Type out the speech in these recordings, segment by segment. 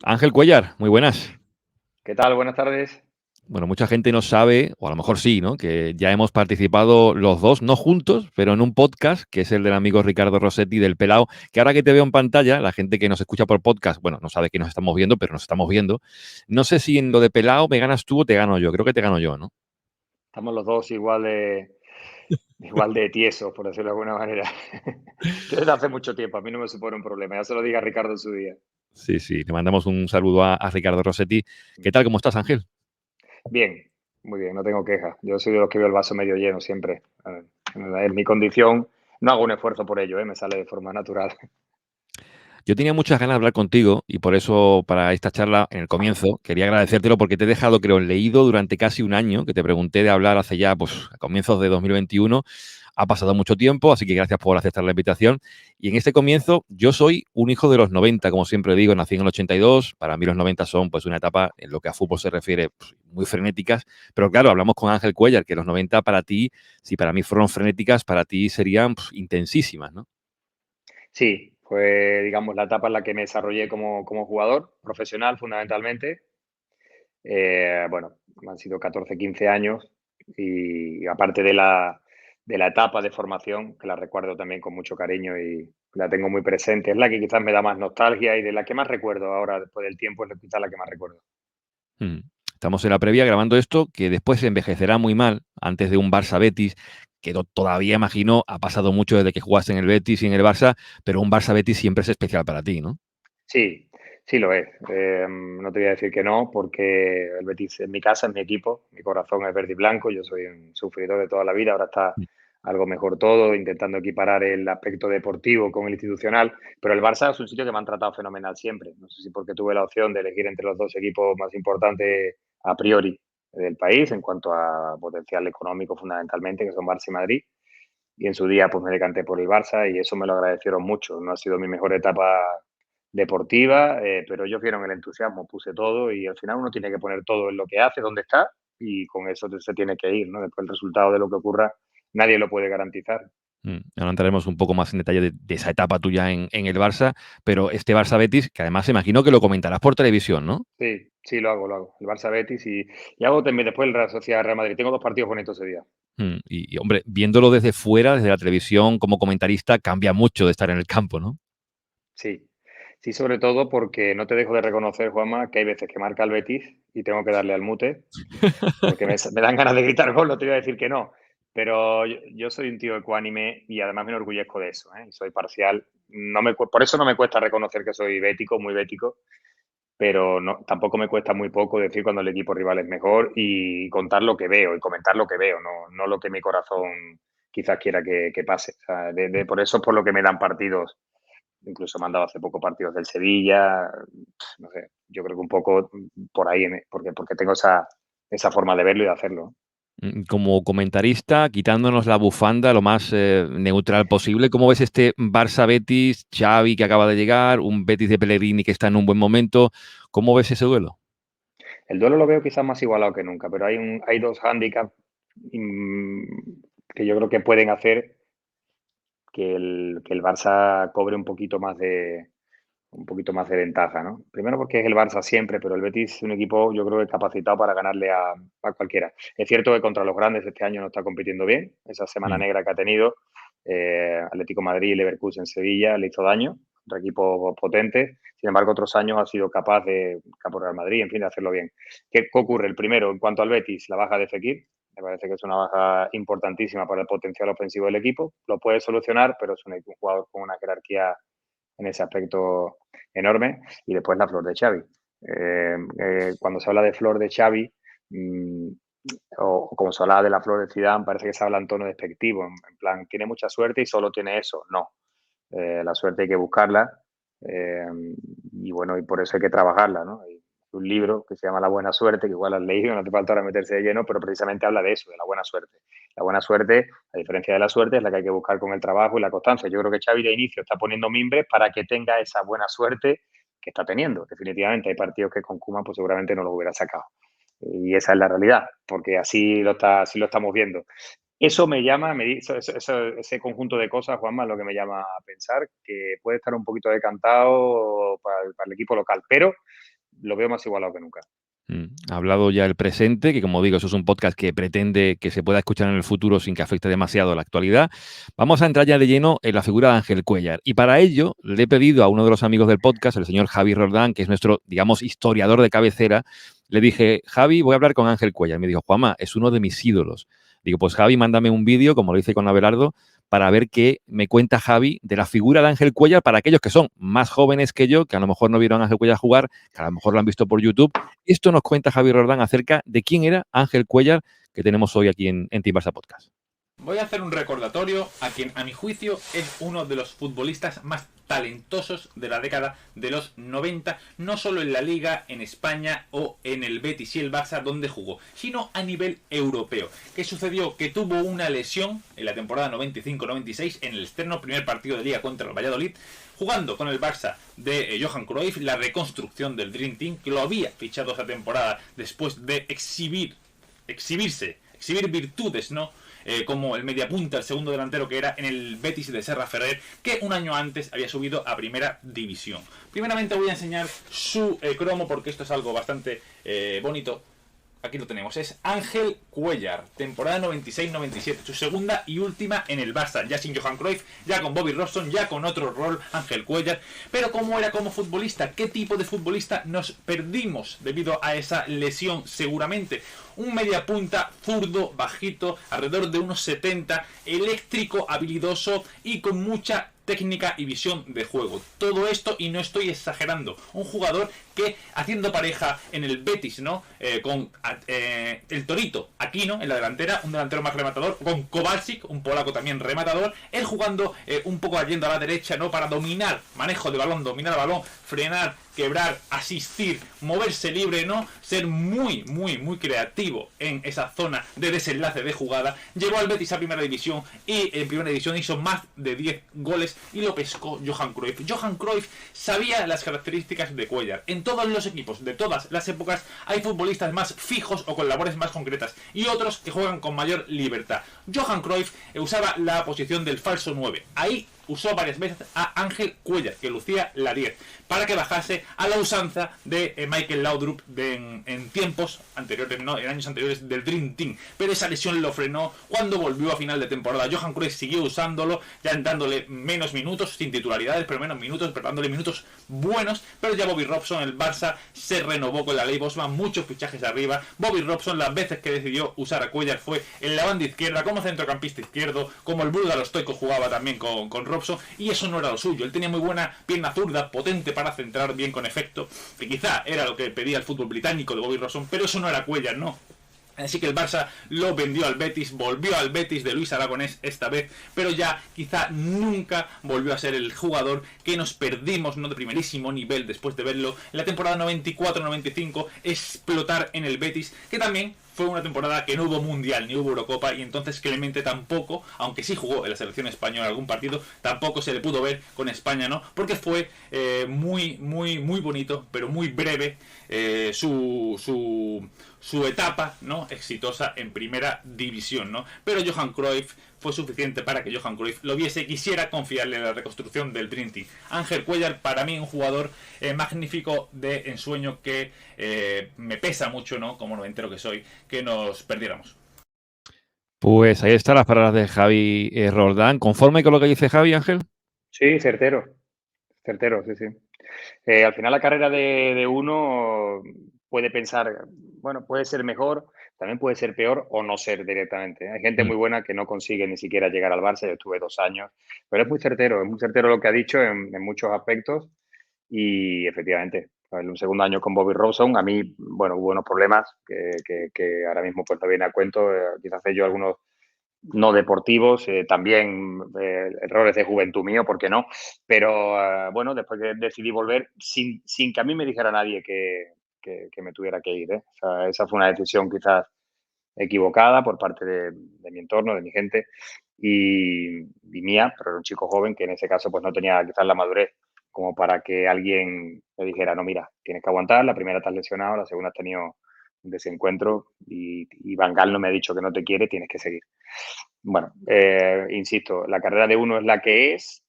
Ángel Cuellar, muy buenas. ¿Qué tal? Buenas tardes. Bueno, mucha gente no sabe, o a lo mejor sí, ¿no? Que ya hemos participado los dos, no juntos, pero en un podcast, que es el del amigo Ricardo Rossetti del Pelao, que ahora que te veo en pantalla, la gente que nos escucha por podcast, bueno, no sabe que nos estamos viendo, pero nos estamos viendo. No sé si en lo de Pelao me ganas tú o te gano yo. Creo que te gano yo, ¿no? Estamos los dos igual de tiesos, por decirlo de alguna manera. Yo desde hace mucho tiempo, a mí no me supone un problema. Ya se lo diga a Ricardo en su día. Sí, sí, le mandamos un saludo a Ricardo Rossetti. ¿Qué tal? ¿Cómo estás, Ángel? Bien, muy bien, no tengo quejas. Yo soy de los que veo el vaso medio lleno siempre. En mi condición no hago un esfuerzo por ello, me sale de forma natural. Yo tenía muchas ganas de hablar contigo y por eso para esta charla en el comienzo quería agradecértelo porque te he dejado, creo, leído durante casi un año, que te pregunté de hablar hace ya, pues, a comienzos de 2021. Ha pasado mucho tiempo, así que gracias por aceptar la invitación. Y en este comienzo, yo soy un hijo de los 90, como siempre digo, nací en el 82. Para mí los 90 son pues una etapa en lo que a fútbol se refiere pues, muy frenéticas. Pero claro, hablamos con Ángel Cuellar, que los 90 para ti, si para mí fueron frenéticas, para ti serían pues, intensísimas, ¿no? Sí, fue, digamos, la etapa en la que me desarrollé como jugador profesional, fundamentalmente. Bueno, han sido 14, 15 años y aparte de la etapa de formación, que la recuerdo también con mucho cariño y la tengo muy presente, es la que quizás me da más nostalgia y de la que más recuerdo ahora, después del tiempo, es quizás la que más recuerdo. Mm. Estamos en la previa grabando esto, que después se envejecerá muy mal, antes de un Barça-Betis, que todavía imagino ha pasado mucho desde que jugaste en el Betis y en el Barça, pero un Barça-Betis siempre es especial para ti, ¿no? Sí, sí lo es. No te voy a decir que no, porque el Betis es mi casa, es mi equipo, mi corazón es verde y blanco, yo soy un sufridor de toda la vida, ahora está Mm. algo mejor todo, intentando equiparar el aspecto deportivo con el institucional, pero el Barça es un sitio que me han tratado fenomenal siempre. No sé si porque tuve la opción de elegir entre los dos equipos más importantes a priori del país en cuanto a potencial económico fundamentalmente, que son Barça y Madrid. Y en su día pues me decanté por el Barça y eso me lo agradecieron mucho. No ha sido mi mejor etapa deportiva, pero ellos vieron el entusiasmo, puse todo y al final uno tiene que poner todo en lo que hace, donde está y con eso se tiene que ir, ¿no? Después el resultado de lo que ocurra nadie lo puede garantizar. Ahora entraremos un poco más en detalle de esa etapa tuya en el Barça, pero este Barça-Betis, que además imagino que lo comentarás por televisión, ¿no? Sí, sí, lo hago, lo hago. El Barça Betis y hago también después el Real Sociedad Real Madrid. Tengo dos partidos bonitos ese día. Hombre, viéndolo desde fuera, desde la televisión, como comentarista, cambia mucho de estar en el campo, ¿no? Sí, sí, sobre todo porque no te dejo de reconocer, Juanma, que hay veces que marca el Betis y tengo que darle al mute porque me dan ganas de gritar gol, no te voy a decir que no. Pero yo soy un tío ecuánime y además me enorgullezco de eso, ¿eh? Soy parcial. Por eso no me cuesta reconocer que soy bético, muy bético, pero no, tampoco me cuesta muy poco decir cuando el equipo rival es mejor y contar lo que veo y comentar lo que veo, no lo que mi corazón quizás quiera que pase. O sea, por eso es por lo que me dan partidos. Incluso me han dado hace poco partidos del Sevilla, no sé, yo creo que un poco por ahí, porque tengo esa forma de verlo y de hacerlo. Como comentarista, quitándonos la bufanda lo más neutral posible, ¿cómo ves este Barça-Betis, Xavi que acaba de llegar, un Betis de Pellegrini que está en un buen momento? ¿Cómo ves ese duelo? El duelo lo veo quizás más igualado que nunca, pero hay dos hándicaps que yo creo que pueden hacer que el Barça cobre un poquito más de ventaja, ¿no? Primero porque es el Barça siempre, pero el Betis es un equipo, yo creo que capacitado para ganarle a cualquiera. Es cierto que contra los grandes este año no está compitiendo bien. Esa semana Mm. negra que ha tenido, Atlético Madrid y Leverkusen Sevilla le hizo daño, otro equipo potente. Sin embargo, otros años ha sido capaz de, Capo Real Madrid, en fin, de hacerlo bien. ¿Qué ocurre? El primero, en cuanto al Betis, la baja de Fekir. Me parece que es una baja importantísima para el potencial ofensivo del equipo. Lo puede solucionar, pero es un jugador con una jerarquía en ese aspecto enorme. Y después la flor de Xavi. Cuando se habla de flor de Xavi, mmm, o como se hablaba de la flor de Zidane, parece que se habla en tono despectivo, en plan, tiene mucha suerte y solo tiene eso. No, la suerte hay que buscarla eh, y bueno, y por eso hay que trabajarla, ¿no? Hay un libro que se llama La buena suerte, que igual has leído, no te falta ahora meterse de lleno, pero precisamente habla de eso, de la buena suerte. La buena suerte, a diferencia de la suerte, es la que hay que buscar con el trabajo y la constancia. Yo creo que Xavi de inicio está poniendo mimbres para que tenga esa buena suerte que está teniendo. Definitivamente hay partidos que con Koeman pues seguramente no lo hubiera sacado. Y esa es la realidad, porque así lo estamos viendo. Eso me llama, ese conjunto de cosas, Juanma, es lo que me llama a pensar que puede estar un poquito decantado para el equipo local, pero lo veo más igualado que nunca. Ha hablado ya el presente, que como digo, eso es un podcast que pretende que se pueda escuchar en el futuro sin que afecte demasiado la actualidad. Vamos a entrar ya de lleno en la figura de Ángel Cuéllar. Y para ello le he pedido a uno de los amigos del podcast, el señor Javi Roldán, que es nuestro, digamos, historiador de cabecera, le dije, Javi, voy a hablar con Ángel Cuéllar. Me dijo, Juanma, es uno de mis ídolos. Digo, pues Javi, mándame un vídeo, como lo hice con Abelardo, para ver qué me cuenta Javi de la figura de Ángel Cuéllar para aquellos que son más jóvenes que yo, que a lo mejor no vieron a Ángel Cuéllar jugar, que a lo mejor lo han visto por YouTube. Esto nos cuenta Javi Roldán acerca de quién era Ángel Cuéllar, que tenemos hoy aquí en Team Barça Podcast. Voy a hacer un recordatorio a quien, a mi juicio, es uno de los futbolistas más talentosos de la década de los 90, no solo en la Liga, en España o en el Betis y el Barça donde jugó, sino a nivel europeo. ¿Qué sucedió? Que tuvo una lesión en la temporada 95-96 en el externo primer partido de Liga contra el Valladolid, jugando con el Barça de Johan Cruyff, la reconstrucción del Dream Team, que lo había fichado esa temporada después de exhibir virtudes, ¿no? Como el mediapunta, el segundo delantero que era en el Betis de Serra Ferrer, que un año antes había subido a primera división. Primeramente voy a enseñar su cromo porque esto es algo bastante bonito. Aquí lo tenemos, es Ángel Cuéllar, temporada 96-97, su segunda y última en el Barça, ya sin Johan Cruyff, ya con Bobby Robson, ya con otro rol, Ángel Cuéllar. Pero ¿cómo era como futbolista? ¿Qué tipo de futbolista nos perdimos debido a esa lesión? Seguramente un mediapunta zurdo, bajito, alrededor de unos 70, eléctrico, habilidoso y con mucha técnica y visión de juego. Todo esto, y no estoy exagerando, un jugador que haciendo pareja en el Betis, ¿no? Con el Torito Aquino en la delantera, un delantero más rematador, con Kowalczyk, un polaco también rematador, él jugando un poco yendo a la derecha, ¿no? Para dominar, manejo de balón, dominar el balón, frenar, quebrar, asistir, moverse libre, ¿no? Ser muy creativo en esa zona de desenlace de jugada. Llegó al Betis a primera división y en primera división hizo más de 10 goles y lo pescó Johan Cruyff. Johan Cruyff sabía las características de Cuéllar. En todos los equipos de todas las épocas hay futbolistas más fijos o con labores más concretas y otros que juegan con mayor libertad. Johan Cruyff usaba la posición del falso 9. Ahí usó varias veces a Ángel Cuéllar, que lucía la 10, para que bajase a la usanza de Michael Laudrup en tiempos anteriores, no, en años anteriores del Dream Team. Pero esa lesión lo frenó cuando volvió a final de temporada. Johan Cruyff siguió usándolo, ya dándole menos minutos, sin titularidades, pero menos minutos, pero dándole minutos buenos. Pero ya Bobby Robson, el Barça, se renovó con la ley Bosman, muchos fichajes arriba. Bobby Robson, las veces que decidió usar a Cuéllar fue en la banda izquierda, como centrocampista izquierdo, como el búlgaro Stoico jugaba también con Robson, y eso no era lo suyo. Él tenía muy buena pierna zurda, potente para centrar bien con efecto, que quizá era lo que pedía el fútbol británico de Bobby Robson, pero eso no era Cuéllar, no. Así que el Barça lo vendió al Betis, volvió al Betis de Luis Aragonés esta vez, pero ya quizá nunca volvió a ser el jugador que nos perdimos, no de primerísimo nivel, después de verlo en la temporada 94-95 explotar en el Betis, que también fue una temporada que no hubo Mundial ni hubo Eurocopa, y entonces Clemente tampoco, aunque sí jugó en la selección española algún partido, tampoco se le pudo ver con España, ¿no? Porque fue muy bonito, pero muy breve su etapa, ¿no? Exitosa en primera división, ¿no? Pero Johan Cruyff fue suficiente para que Johan Cruyff lo viese, quisiera confiarle en la reconstrucción del Dream Team. Ángel Cuéllar, para mí, un jugador magnífico de ensueño que me pesa mucho, ¿no? Como noventero que soy, que nos perdiéramos. Pues ahí están las palabras de Javi Roldán. ¿Conforme con lo que dice Javi, Ángel? Sí, certero, sí, sí. Al final la carrera de uno puede pensar, bueno, puede ser mejor, también puede ser peor o no ser directamente. Hay gente muy buena que no consigue ni siquiera llegar al Barça, yo estuve 2 años, pero es muy certero lo que ha dicho en muchos aspectos y efectivamente, en un segundo año con Bobby Robson, a mí, bueno, hubo unos problemas que ahora mismo pues no viene a cuento, quizás he yo algunos no deportivos, también errores de juventud mío, ¿por qué no? Pero bueno, después que decidí volver, sin que a mí me dijera nadie que me tuviera que ir. O sea, esa fue una decisión quizás equivocada por parte de mi entorno, de mi gente y mía, pero era un chico joven que en ese caso pues no tenía quizás la madurez como para que alguien me dijera, no, mira, tienes que aguantar, la primera te has lesionado, la segunda has tenido desencuentro y Van Gaal no me ha dicho que no te quiere, tienes que seguir. Bueno, insisto, la carrera de uno es la que es.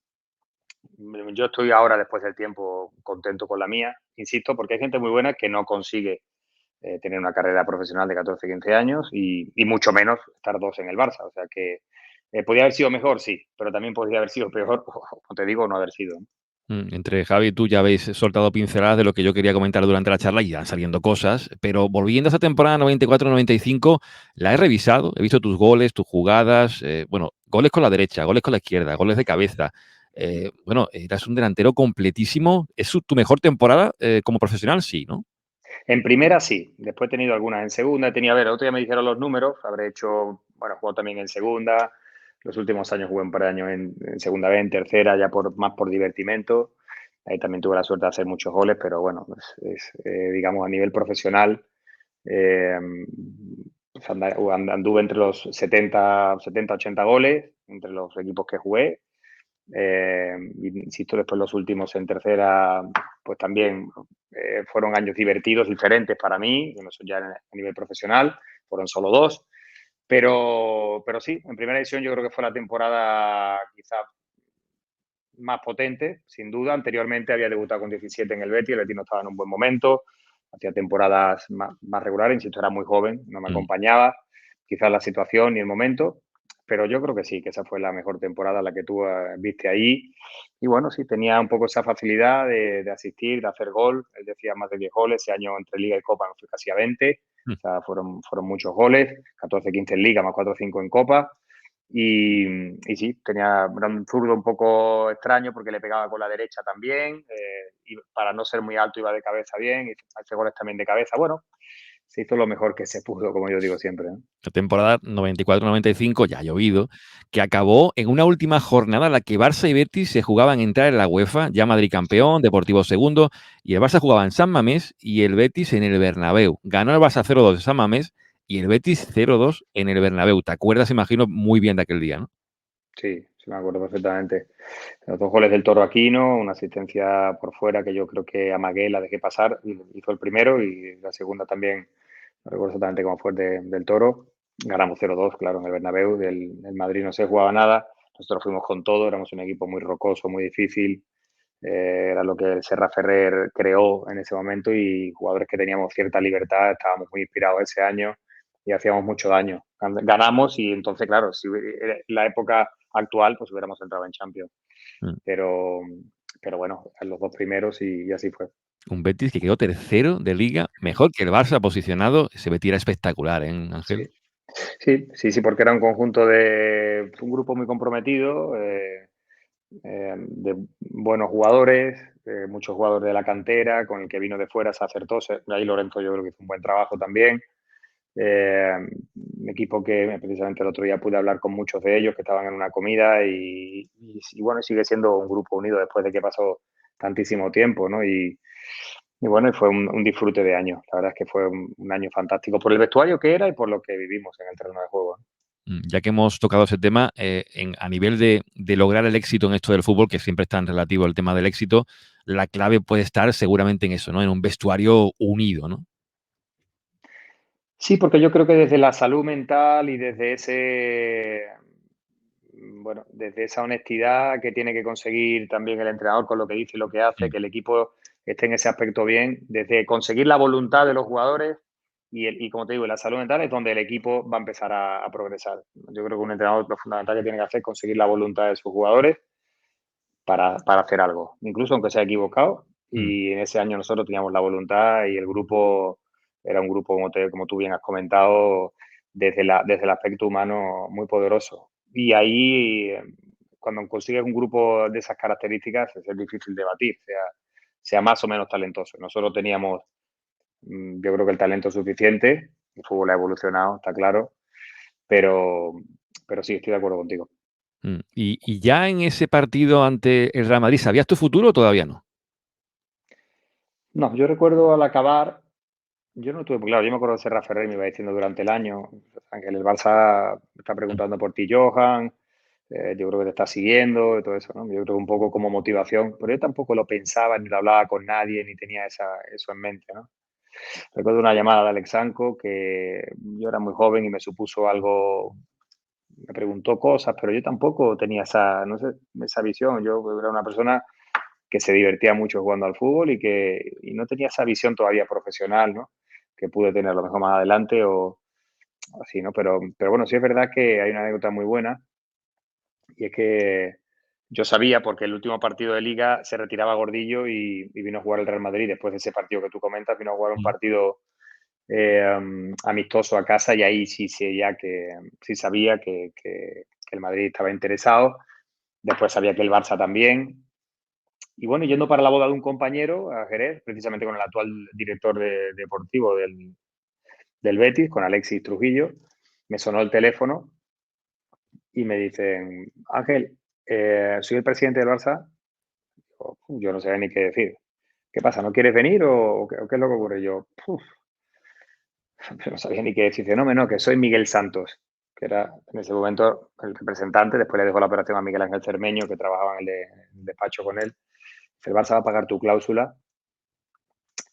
Yo estoy ahora, después del tiempo, contento con la mía, insisto, porque hay gente muy buena que no consigue tener una carrera profesional de 14, 15 años y mucho menos estar 2 en el Barça. O sea que podría haber sido mejor, sí, pero también podría haber sido peor, como te digo, no haber sido. Entre Javi y tú ya habéis soltado pinceladas de lo que yo quería comentar durante la charla y ya van saliendo cosas, pero volviendo a esa temporada 94-95, la he revisado, he visto tus goles, tus jugadas, bueno, goles con la derecha, goles con la izquierda, goles de cabeza. Bueno, eras un delantero completísimo. ¿Es tu mejor temporada como profesional? Sí, ¿no? En primera sí, después he tenido algunas en segunda, a ver, otro día me dijeron los números, habré hecho, bueno, juego también en segunda, los últimos años jugué un par de años en segunda B, en tercera, ya más por divertimento, ahí también tuve la suerte de hacer muchos goles, pero bueno, digamos a nivel profesional, eh, pues anduve entre los 70, 80 goles, entre los equipos que jugué, insisto, después los últimos en tercera, pues también fueron años divertidos, diferentes para mí, no son ya a nivel profesional, fueron solo 2, pero sí, en primera división yo creo que fue la temporada quizá más potente, sin duda. Anteriormente había debutado con 17 en el Betis no estaba en un buen momento, hacía temporadas más regulares, insisto, era muy joven, no me Mm. acompañaba, quizás la situación y el momento, pero yo creo que sí, que esa fue la mejor temporada, la que tú viste ahí. Y bueno, sí, tenía un poco esa facilidad de asistir, de hacer gol. Él decía más de 10 goles. Ese año entre Liga y Copa me fui casi a 20. Mm. O sea, fueron muchos goles, 14, 15 en Liga, más 4 o 5 en Copa. Y sí, era un zurdo un poco extraño porque le pegaba con la derecha también. Y para no ser muy alto iba de cabeza bien. Y hace goles también de cabeza. Bueno, se hizo lo mejor que se pudo, como yo digo siempre, ¿no? La temporada 94-95, ya ha llovido, que acabó en una última jornada en la que Barça y Betis se jugaban a entrar en la UEFA, ya Madrid campeón, Deportivo segundo, y el Barça jugaba en San Mamés y el Betis en el Bernabéu. Ganó el Barça 0-2 en San Mamés y el Betis 0-2 en el Bernabéu. Te acuerdas, imagino, muy bien de aquel día, ¿no? Sí, sí me acuerdo perfectamente. Los 2 goles del Toro Aquino, una asistencia por fuera que yo creo que amagué, la dejé pasar, y hizo el primero y la segunda también, no recuerdo exactamente cómo fue del Toro. Ganamos 0-2, claro, en el Bernabéu, el Madrid no se jugaba nada, nosotros fuimos con todo, éramos un equipo muy rocoso, muy difícil, era lo que el Serra Ferrer creó en ese momento y jugadores que teníamos cierta libertad, estábamos muy inspirados ese año y hacíamos mucho daño. Ganamos y entonces, claro, si la época actual, pues hubiéramos entrado en Champions. Mm. Pero, pero bueno, en los 2 primeros y así fue. Un Betis que quedó tercero de Liga, mejor que el Barça posicionado. Ese Betis era espectacular, ¿eh, Ángel? Sí. Sí, porque era un conjunto un grupo muy comprometido, de buenos jugadores, muchos jugadores de la cantera, con el que vino de fuera se acertó. Ahí Lorenzo yo creo que hizo un buen trabajo también. Eh, un equipo que precisamente el otro día pude hablar con muchos de ellos que estaban en una comida y bueno, sigue siendo un grupo unido después de que pasó tantísimo tiempo, ¿no? Y bueno, y fue un disfrute de año. La verdad es que fue un año fantástico por el vestuario que era y por lo que vivimos en el terreno de juego, ¿no? Ya que hemos tocado ese tema, a nivel de lograr el éxito en esto del fútbol, que siempre es tan relativo al tema del éxito, la clave puede estar seguramente en eso, ¿no? En un vestuario unido, ¿no? Sí, porque yo creo que desde la salud mental y desde bueno, desde esa honestidad que tiene que conseguir también el entrenador con lo que dice y lo que hace, Mm. que el equipo esté en ese aspecto bien, desde conseguir la voluntad de los jugadores y como te digo, la salud mental es donde el equipo va a empezar a progresar. Yo creo que un entrenador lo fundamental que tiene que hacer es conseguir la voluntad de sus jugadores para hacer algo, incluso aunque sea equivocado. Mm. Y en ese año nosotros teníamos la voluntad y el grupo era un grupo, como tú bien has comentado, desde el aspecto humano muy poderoso. Y ahí, cuando consigues un grupo de esas características, es difícil debatir, sea más o menos talentoso. Nosotros teníamos, yo creo que el talento suficiente, el fútbol ha evolucionado, está claro, pero, pero sí, estoy de acuerdo contigo. Y ya en ese partido ante el Real Madrid, ¿sabías tu futuro o todavía no? No, yo recuerdo al acabar, yo no tuve muy claro, yo me acuerdo de Serra Ferrer me iba diciendo durante el año, Ángel, el Barça me está Mm. preguntando por ti, Johan, yo creo que te está siguiendo y todo eso, ¿no? Yo creo que un poco como motivación, pero yo tampoco lo pensaba, ni lo hablaba con nadie, ni tenía eso en mente, ¿no? Recuerdo una llamada de Alex Sanco, que yo era muy joven y me supuso algo, me preguntó cosas, pero yo tampoco tenía esa, no sé, esa visión. Yo era una persona que se divertía mucho jugando al fútbol y no tenía esa visión todavía profesional, ¿no? Que pude tener a lo mejor más adelante o así, ¿no? Pero bueno, sí es verdad que hay una anécdota muy buena y es que yo sabía, porque el último partido de Liga se retiraba Gordillo y vino a jugar el Real Madrid. Después de ese partido que tú comentas, vino a jugar un Mm. partido amistoso a casa y ahí sí, sí, ya que sí sabía que el Madrid estaba interesado. Después sabía que el Barça también. Y bueno, yendo para la boda de un compañero a Jerez, precisamente con el actual director deportivo del Betis, con Alexis Trujillo, me sonó el teléfono y me dicen, Ángel, soy el presidente del Barça. Yo no sabía ni qué decir. ¿Qué pasa? ¿No quieres venir o qué es lo que ocurre? Yo, no sabía ni qué decir. Dice, no, que soy Miguel Santos, que era en ese momento el representante. Después le dejó la operación a Miguel Ángel Cermeño, que trabajaba en el despacho con él. Dice, el Barça va a pagar tu cláusula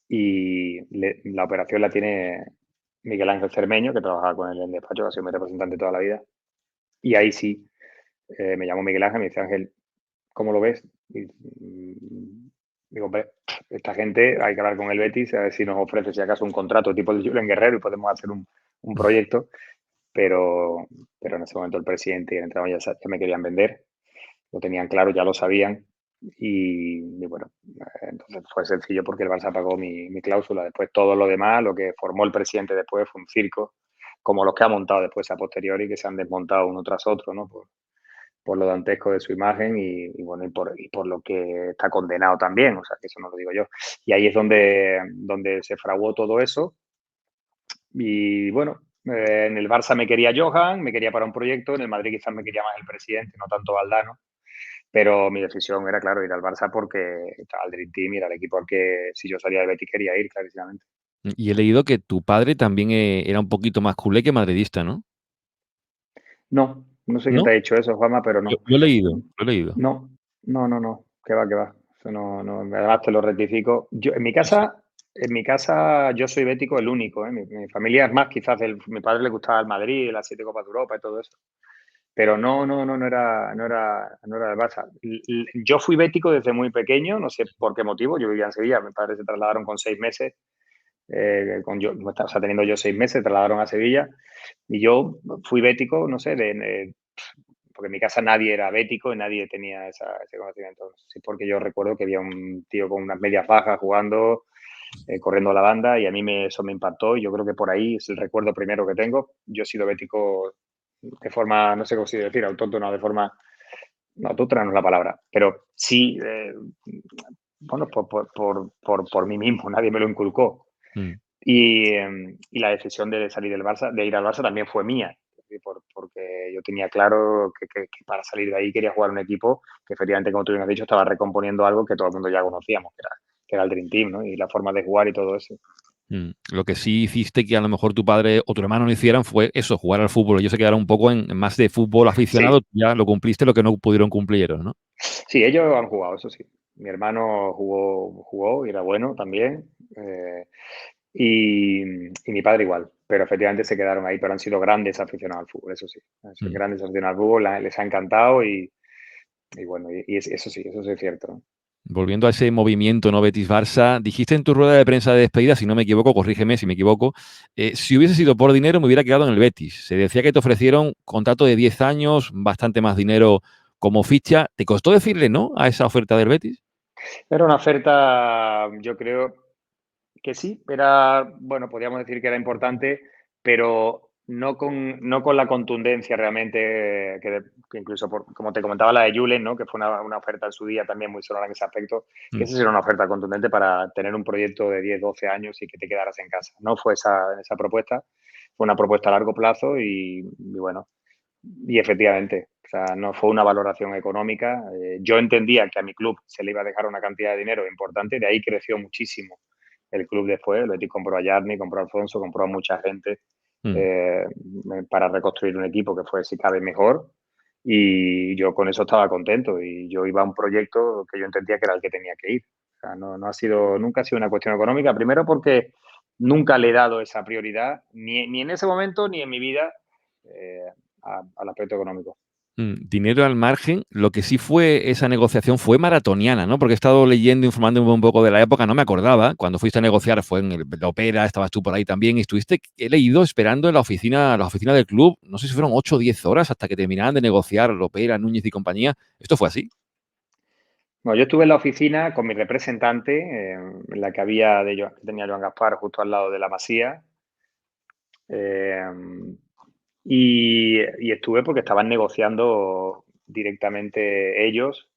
y la operación la tiene Miguel Ángel Cermeño, que trabajaba con él en el despacho, que ha sido mi representante toda la vida. Y ahí sí, me llamó Miguel Ángel y me dice, Ángel, ¿cómo lo ves? Y, digo, hombre, esta gente hay que hablar con el Betis, a ver si nos ofrece, si acaso, un contrato tipo de Julen Guerrero y podemos hacer un proyecto. Pero en ese momento el presidente y el entrenador ya me querían vender, lo tenían claro, ya lo sabían. Y bueno, entonces fue sencillo porque el Barça pagó mi cláusula. Después todo lo demás, lo que formó el presidente después fue un circo, como los que ha montado después a posteriori, que se han desmontado uno tras otro, ¿no? Por lo dantesco de su imagen y bueno, y por lo que está condenado también, o sea, que eso no lo digo yo. Y ahí es donde se fraguó todo eso. Y bueno, en el Barça me quería Johan, me quería para un proyecto, en el Madrid quizás me quería más el presidente, no tanto Valdano, pero mi decisión era, claro, ir al Barça porque estaba el Dream Team y era el equipo al que si yo salía de Betis quería ir, clarísimamente. Y he leído que tu padre también era un poquito más culé que madridista, ¿no? No, no sé quién te ¿No? ha dicho eso, Juanma, pero Lo no. lo he leído, lo he leído. No, no, que va, que va. Eso no, no, además te lo rectifico. Yo, en mi casa yo soy bético el único, ¿eh? Mi familia es más, quizás mi padre le gustaba el Madrid, las 7 Copas de Europa y todo eso. Pero no era del Barça. Yo fui bético desde muy pequeño, no sé por qué motivo. Yo vivía en Sevilla, mis padres se trasladaron con 6 meses, o sea, teniendo yo 6 meses, se trasladaron a Sevilla y yo fui bético, no sé, porque en mi casa nadie era bético y nadie tenía ese conocimiento. Sí, porque yo recuerdo que había un tío con unas medias bajas jugando, corriendo a la banda y a mí eso me impactó y yo creo que por ahí es el recuerdo primero que tengo. Yo he sido bético de forma, no sé cómo se decir, autóctona, de forma, no, autóctona no es la palabra, pero sí, bueno, por mí mismo, nadie me lo inculcó. Mm. Y la decisión de salir del Barça, de ir al Barça también fue mía, porque yo tenía claro que para salir de ahí quería jugar un equipo que efectivamente, como tú bien has dicho, estaba recomponiendo algo que todo el mundo ya conocíamos, que era el Dream Team, ¿no? Y la forma de jugar y todo eso. Lo que sí hiciste que a lo mejor tu padre o tu hermano no hicieran fue eso, jugar al fútbol. Ellos se quedaron un poco en más de fútbol aficionado, Sí, ya lo cumpliste lo que no pudieron cumplir ellos, ¿no? sí, ellos han jugado, eso sí. Mi hermano jugó y era bueno también. Y mi padre igual, pero efectivamente se quedaron ahí, pero han sido grandes aficionados al fútbol, eso sí. Han sido Mm. grandes aficionados al fútbol, les ha encantado y bueno, eso sí es cierto, ¿no? Volviendo a ese movimiento, ¿no? Betis-Barça, dijiste en tu rueda de prensa de despedida, si no me equivoco, corrígeme si me equivoco, si hubiese sido por dinero me hubiera quedado en el Betis. Se decía que te ofrecieron contrato de 10 años, bastante más dinero como ficha. ¿Te costó decirle no a esa oferta del Betis? Era una oferta, yo creo que sí, era, bueno, podríamos decir que era importante, pero no con la contundencia realmente que incluso, como te comentaba, la de Julen, ¿no? Que fue una oferta en su día también muy sonora en ese aspecto, que Mm. esa era una oferta contundente para tener un proyecto de 10, 12 años y que te quedaras en casa. No fue esa propuesta, fue una propuesta a largo plazo y bueno, y efectivamente, o sea, no fue una valoración económica. Yo entendía que a mi club se le iba a dejar una cantidad de dinero importante, de ahí creció muchísimo el club después. El Betis compró a Yarni, compró a Alfonso, compró a mucha gente Mm. eh, para reconstruir un equipo que fue, si cabe, mejor. Y yo con eso estaba contento y yo iba a un proyecto que yo entendía que era el que tenía que ir. O sea, nunca ha sido una cuestión económica. Primero porque nunca le he dado esa prioridad, ni en ese momento ni en mi vida, al aspecto económico. Dinero al margen, lo que sí fue esa negociación fue maratoniana, ¿no? Porque he estado leyendo, informándome un poco de la época, no me acordaba. Cuando fuiste a negociar fue en la ópera, estabas tú por ahí también y estuviste, he leído, esperando en la oficina del club, no sé si fueron 8 o 10 horas hasta que terminaran de negociar la ópera, Núñez y compañía. ¿Esto fue así? Bueno, yo estuve en la oficina con mi representante, en la que tenía Joan Gaspar justo al lado de la Masía. Y estuve porque estaban negociando directamente ellos,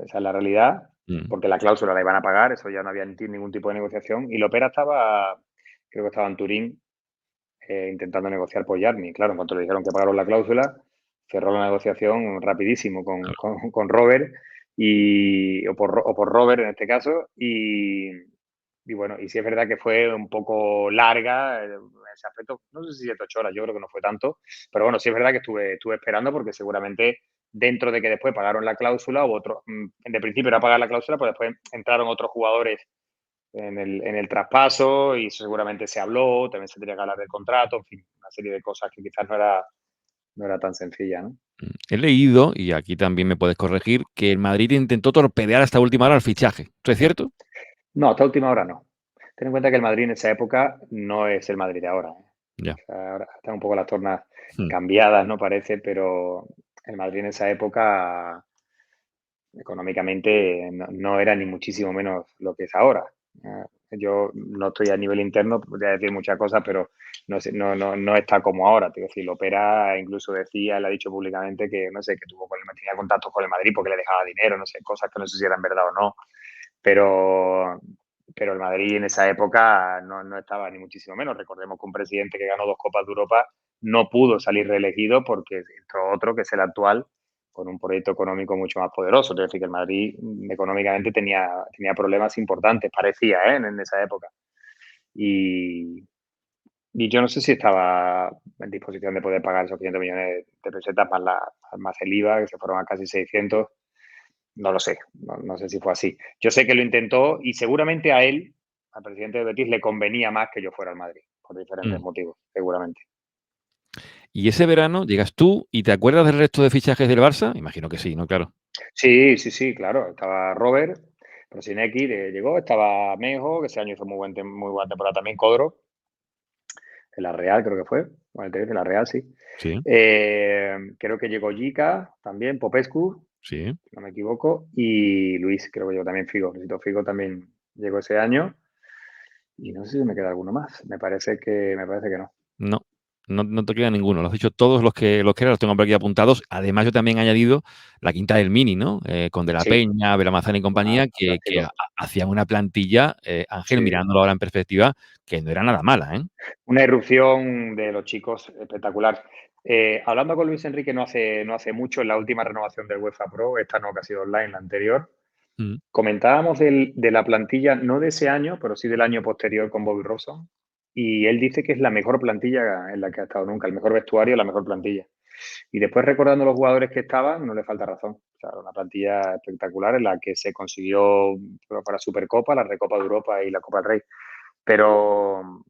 esa es la realidad, porque la cláusula la iban a pagar, eso ya no había ningún tipo de negociación. Y Lopera creo que estaba en Turín, intentando negociar por Jarni. Claro, en cuanto le dijeron que pagaron la cláusula, cerró la negociación rapidísimo con Robert, o por Robert en este caso. Y bueno, y sí es verdad que fue un poco larga en ese aspecto, no sé si 7 8 horas, yo creo que no fue tanto, pero bueno, sí es verdad que estuve esperando porque seguramente dentro de que después pagaron la cláusula, de principio era pagar la cláusula, pues después entraron otros jugadores en el traspaso y seguramente se habló, también se tenía que hablar del contrato, en fin, una serie de cosas que quizás no era tan sencilla, ¿no? He leído, y aquí también me puedes corregir, que el Madrid intentó torpedear hasta última hora el fichaje. ¿Esto es cierto? No, hasta última hora no. Ten en cuenta que el Madrid en esa época no es el Madrid de ahora, ¿eh? Ya. O sea, ahora están un poco las tornas Hmm. cambiadas, ¿no? Parece, pero el Madrid en esa época económicamente no era ni muchísimo menos lo que es ahora. Yo no estoy a nivel interno, podría decir muchas cosas, pero no está como ahora. Te decir, Lopera incluso él ha dicho públicamente que, no sé, que tenía contactos con el Madrid porque le dejaba dinero, no sé, cosas que no sé si eran verdad o no. Pero, pero el Madrid en esa época no estaba ni muchísimo menos. Recordemos que un presidente que ganó 2 Copas de Europa no pudo salir reelegido porque entró otro, que es el actual, con un proyecto económico mucho más poderoso. Es decir, que el Madrid económicamente tenía problemas importantes, parecía, en esa época. Y yo no sé si estaba en disposición de poder pagar esos 500 millones de pesetas más el IVA, que se fueron a casi 600. No lo sé, no sé si fue así. Yo sé que lo intentó y seguramente a él, al presidente de Betis, le convenía más que yo fuera al Madrid, por diferentes Mm. motivos, seguramente. Y ese verano llegas tú y ¿te acuerdas del resto de fichajes del Barça? Imagino que sí, ¿no? Claro. Sí, claro. Estaba Robert, Prosinecki, llegó, estaba Mejo, que ese año hizo muy buena temporada también, Codro, en la Real creo que fue, o en el Tenerife, en la Real, sí. Sí, Creo que llegó Jica también, Popescu, sí. si no me equivoco, y Luis, creo que llegó también Figo. Luisito Figo también llegó ese año. Y no sé si me queda alguno más. Me parece que no. No, no te queda ninguno. Lo has dicho todos los que eran, los tengo por aquí apuntados. Además, yo también he añadido la quinta del Mini, ¿no? Con De la Sí, Peña, Belamazán y compañía, que fantástico. hacían una plantilla, Ángel, Sí. mirándolo ahora en perspectiva, que no era nada mala, ¿eh? Una irrupción de los chicos espectacular. Hablando con Luis Enrique no hace mucho, en la última renovación del UEFA Pro, esta no que ha sido online, la anterior, Mm. comentábamos de la plantilla, no de ese año, pero sí del año posterior con Bobby Robson. Y él dice que es la mejor plantilla en la que ha estado nunca, el mejor vestuario, la mejor plantilla. Y después recordando los jugadores que estaban, no le falta razón. O sea, una plantilla espectacular en la que se consiguió para Supercopa, la Recopa de Europa y la Copa del Rey. Pero,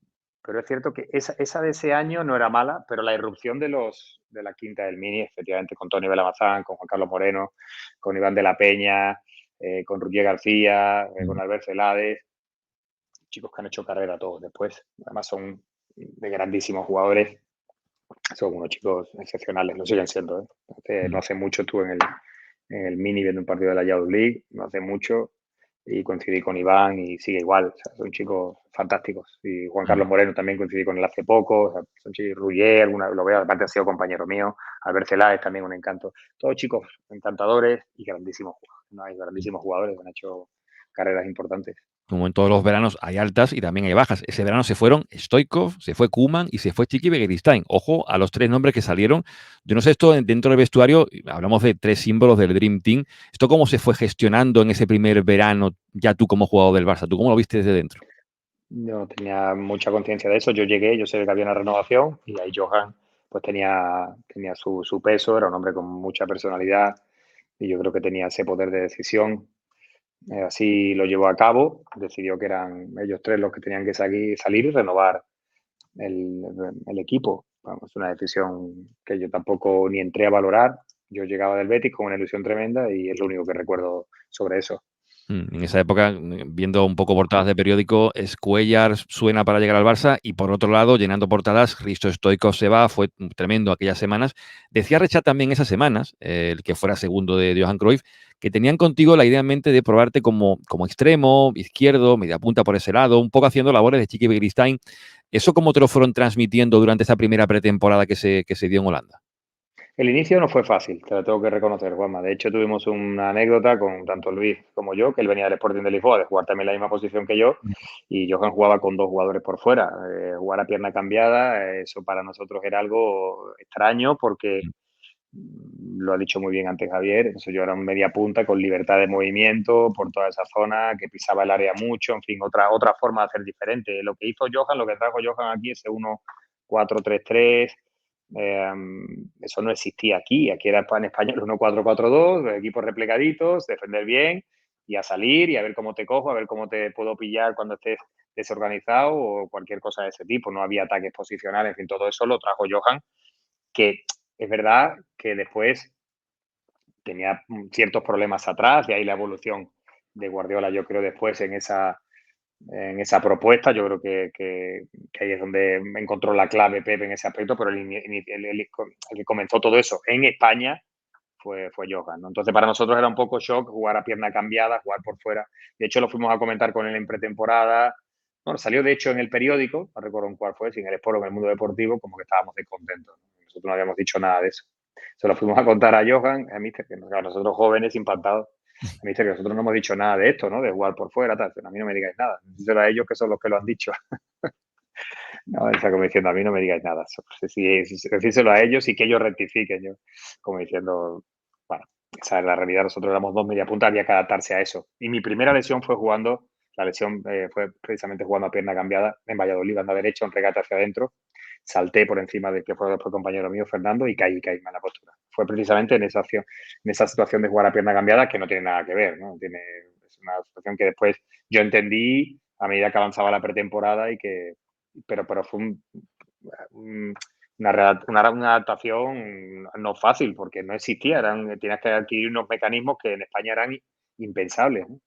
pero es cierto que esa de ese año no era mala, pero la irrupción de la quinta del Mini, efectivamente, con Tony Belamazán, con Juan Carlos Moreno, con Iván de la Peña, con Rugier García, con Albert Celades, chicos que han hecho carrera todos después. Además son de grandísimos jugadores. Son unos chicos excepcionales, lo siguen siendo. No hace mucho estuve en el Mini viendo un partido de la Youth League, no hace mucho, y coincidí con Iván y sigue igual. O sea, son chicos fantásticos. Y Juan Mm. Carlos Moreno también coincidí con él hace poco. O sea, son chicos, Ruggier, lo veo, aparte ha sido compañero mío. Albert Celades también un encanto. Todos chicos encantadores y grandísimos jugadores. ¿No? Hay grandísimos jugadores que han hecho carreras importantes. Como en todos los veranos hay altas y también hay bajas. Ese verano se fueron Stoikov, se fue Koeman y se fue Chiqui Begiristain. Ojo a los 3 nombres que salieron. Yo no sé esto dentro del vestuario, hablamos de 3 símbolos del Dream Team. ¿Esto cómo se fue gestionando en ese primer verano ya tú como jugador del Barça? ¿Tú cómo lo viste desde dentro? Yo tenía mucha conciencia de eso. Yo llegué, yo sé que había una renovación y ahí Johan pues tenía su peso, era un hombre con mucha personalidad y yo creo que tenía ese poder de decisión. Así lo llevó a cabo, decidió que eran ellos tres los que tenían que salir y renovar el, el equipo. Vamos, una decisión que yo tampoco ni entré a valorar. Yo llegaba del Betis con una ilusión tremenda y es lo único que recuerdo sobre eso. En esa época, viendo un poco portadas de periódico, Cuéllar suena para llegar al Barça y por otro lado, llenando portadas, Hristo Stoichkov se va, fue tremendo aquellas semanas. Decía Rechat también esas semanas, el que fuera segundo de Johan Cruyff, que tenían contigo la idea en mente de probarte como extremo, izquierdo, media punta por ese lado, un poco haciendo labores de Chiqui Begiristain. ¿Eso cómo te lo fueron transmitiendo durante esa primera pretemporada que se dio en Holanda? El inicio no fue fácil, te lo tengo que reconocer, Juanma. De hecho, tuvimos una anécdota con tanto Luis como yo, que él venía del Sporting de Lisboa, de jugar también la misma posición que yo, y Johan jugaba con dos jugadores por fuera. Jugar a pierna cambiada, eso para nosotros era algo extraño porque lo ha dicho muy bien antes Javier, entonces yo era un media punta con libertad de movimiento por toda esa zona, que pisaba el área mucho, en fin, otra forma de hacer diferente. Lo que hizo Johan, lo que trajo Johan aquí, ese 1-4-3-3, eso no existía aquí era en España el 1-4-4-2, equipos replegaditos, defender bien y a salir y a ver cómo te cojo, a ver cómo te puedo pillar cuando estés desorganizado o cualquier cosa de ese tipo. No había ataques posicionales, en fin, todo eso lo trajo Johan, que es verdad que después tenía ciertos problemas atrás, de ahí la evolución de Guardiola, yo creo, después en esa propuesta. Yo creo que ahí es donde encontró la clave Pep en ese aspecto, pero el que comenzó todo eso en España fue Johan, ¿no? Entonces, para nosotros era un poco shock jugar a pierna cambiada, jugar por fuera. De hecho, lo fuimos a comentar con él en pretemporada. Bueno, salió de hecho en el periódico, no recuerdo en cuál fue, si en el Sport o en el Mundo Deportivo, como que estábamos descontentos, ¿no? Nosotros no habíamos dicho nada de eso. Se lo fuimos a contar a Johan, a Mister, que nosotros jóvenes, impactados, a Mister, que nosotros no hemos dicho nada de esto, ¿no? De jugar por fuera, tal. A mí no me digáis nada. Díselo a ellos, que son los que lo han dicho. No, está como diciendo, a mí no me digáis nada. Decírselo a ellos y que ellos rectifiquen. Yo, como diciendo, bueno, esa es la realidad. Nosotros éramos dos media punta, había que adaptarse a eso. Y mi primera lesión fue la lesión fue precisamente jugando a pierna cambiada en Valladolid, banda derecha, un regate hacia adentro. Salté por encima del que fue después compañero mío, Fernando, y caí mal en la postura. Fue precisamente en esa situación de jugar a pierna cambiada, que no tiene nada que ver, ¿no? Es una situación que después yo entendí a medida que avanzaba la pretemporada pero fue una adaptación no fácil, porque no existía, tienes que adquirir unos mecanismos que en España eran impensables, ¿no?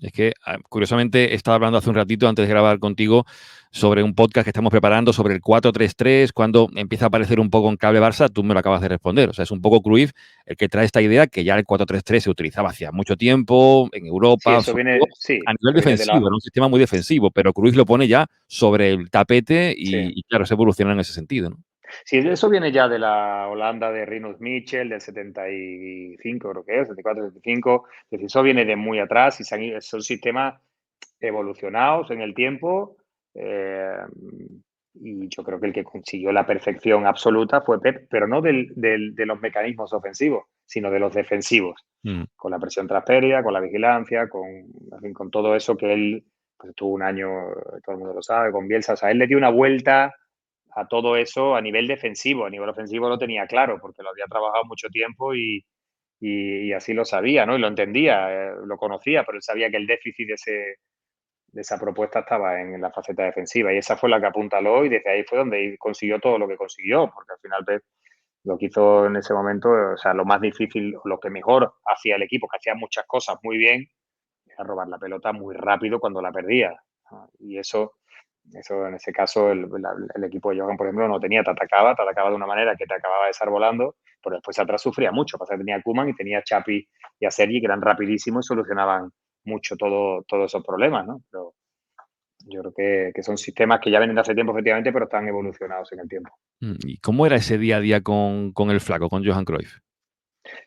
Es que, curiosamente, estaba hablando hace un ratito, antes de grabar contigo, sobre un podcast que estamos preparando sobre el 4-3-3, cuando empieza a aparecer un poco en Cable Barça, tú me lo acabas de responder. O sea, es un poco Cruyff el que trae esta idea, que ya el 4-3-3 se utilizaba hacía mucho tiempo en Sí, Europa, eso viene, sí, a nivel eso viene de defensivo, era un sistema muy defensivo, pero Cruyff lo pone ya sobre el tapete sí. y claro, se evoluciona en ese sentido, ¿no? Sí, eso viene ya de la Holanda de Rinus Michel, del 75, creo que es, 74, 75. Es decir, eso viene de muy atrás y son sistemas evolucionados en el tiempo. eh, y yo creo que el que consiguió la perfección absoluta fue Pep, pero no de los mecanismos ofensivos, sino de los defensivos, Mm. con la presión trasferia, con la vigilancia, con todo eso que él pues, tuvo un año, todo el mundo lo sabe, con Bielsa. O sea, él le dio una vuelta a todo eso a nivel defensivo. A nivel ofensivo lo tenía claro, porque lo había trabajado mucho tiempo y así lo sabía, ¿no? Y lo entendía, lo conocía, pero él sabía que el déficit de esa propuesta estaba en la faceta defensiva y esa fue la que apuntaló y desde ahí fue donde consiguió todo lo que consiguió, porque al final Pep lo que hizo en ese momento, o sea, lo más difícil, lo que mejor hacía el equipo, que hacía muchas cosas muy bien, era robar la pelota muy rápido cuando la perdía. Y eso en ese caso, el equipo de Johan, por ejemplo, no tenía, te atacaba de una manera que te acababa desarbolando, pero después atrás sufría mucho. Pasa que tenía a Koeman y tenía a Xapi y a Sergi, que eran rapidísimos y solucionaban mucho todos esos problemas, ¿no? Pero yo creo que son sistemas que ya vienen de hace tiempo, efectivamente, pero están evolucionados en el tiempo. ¿Y cómo era ese día a día con el flaco, con Johan Cruyff?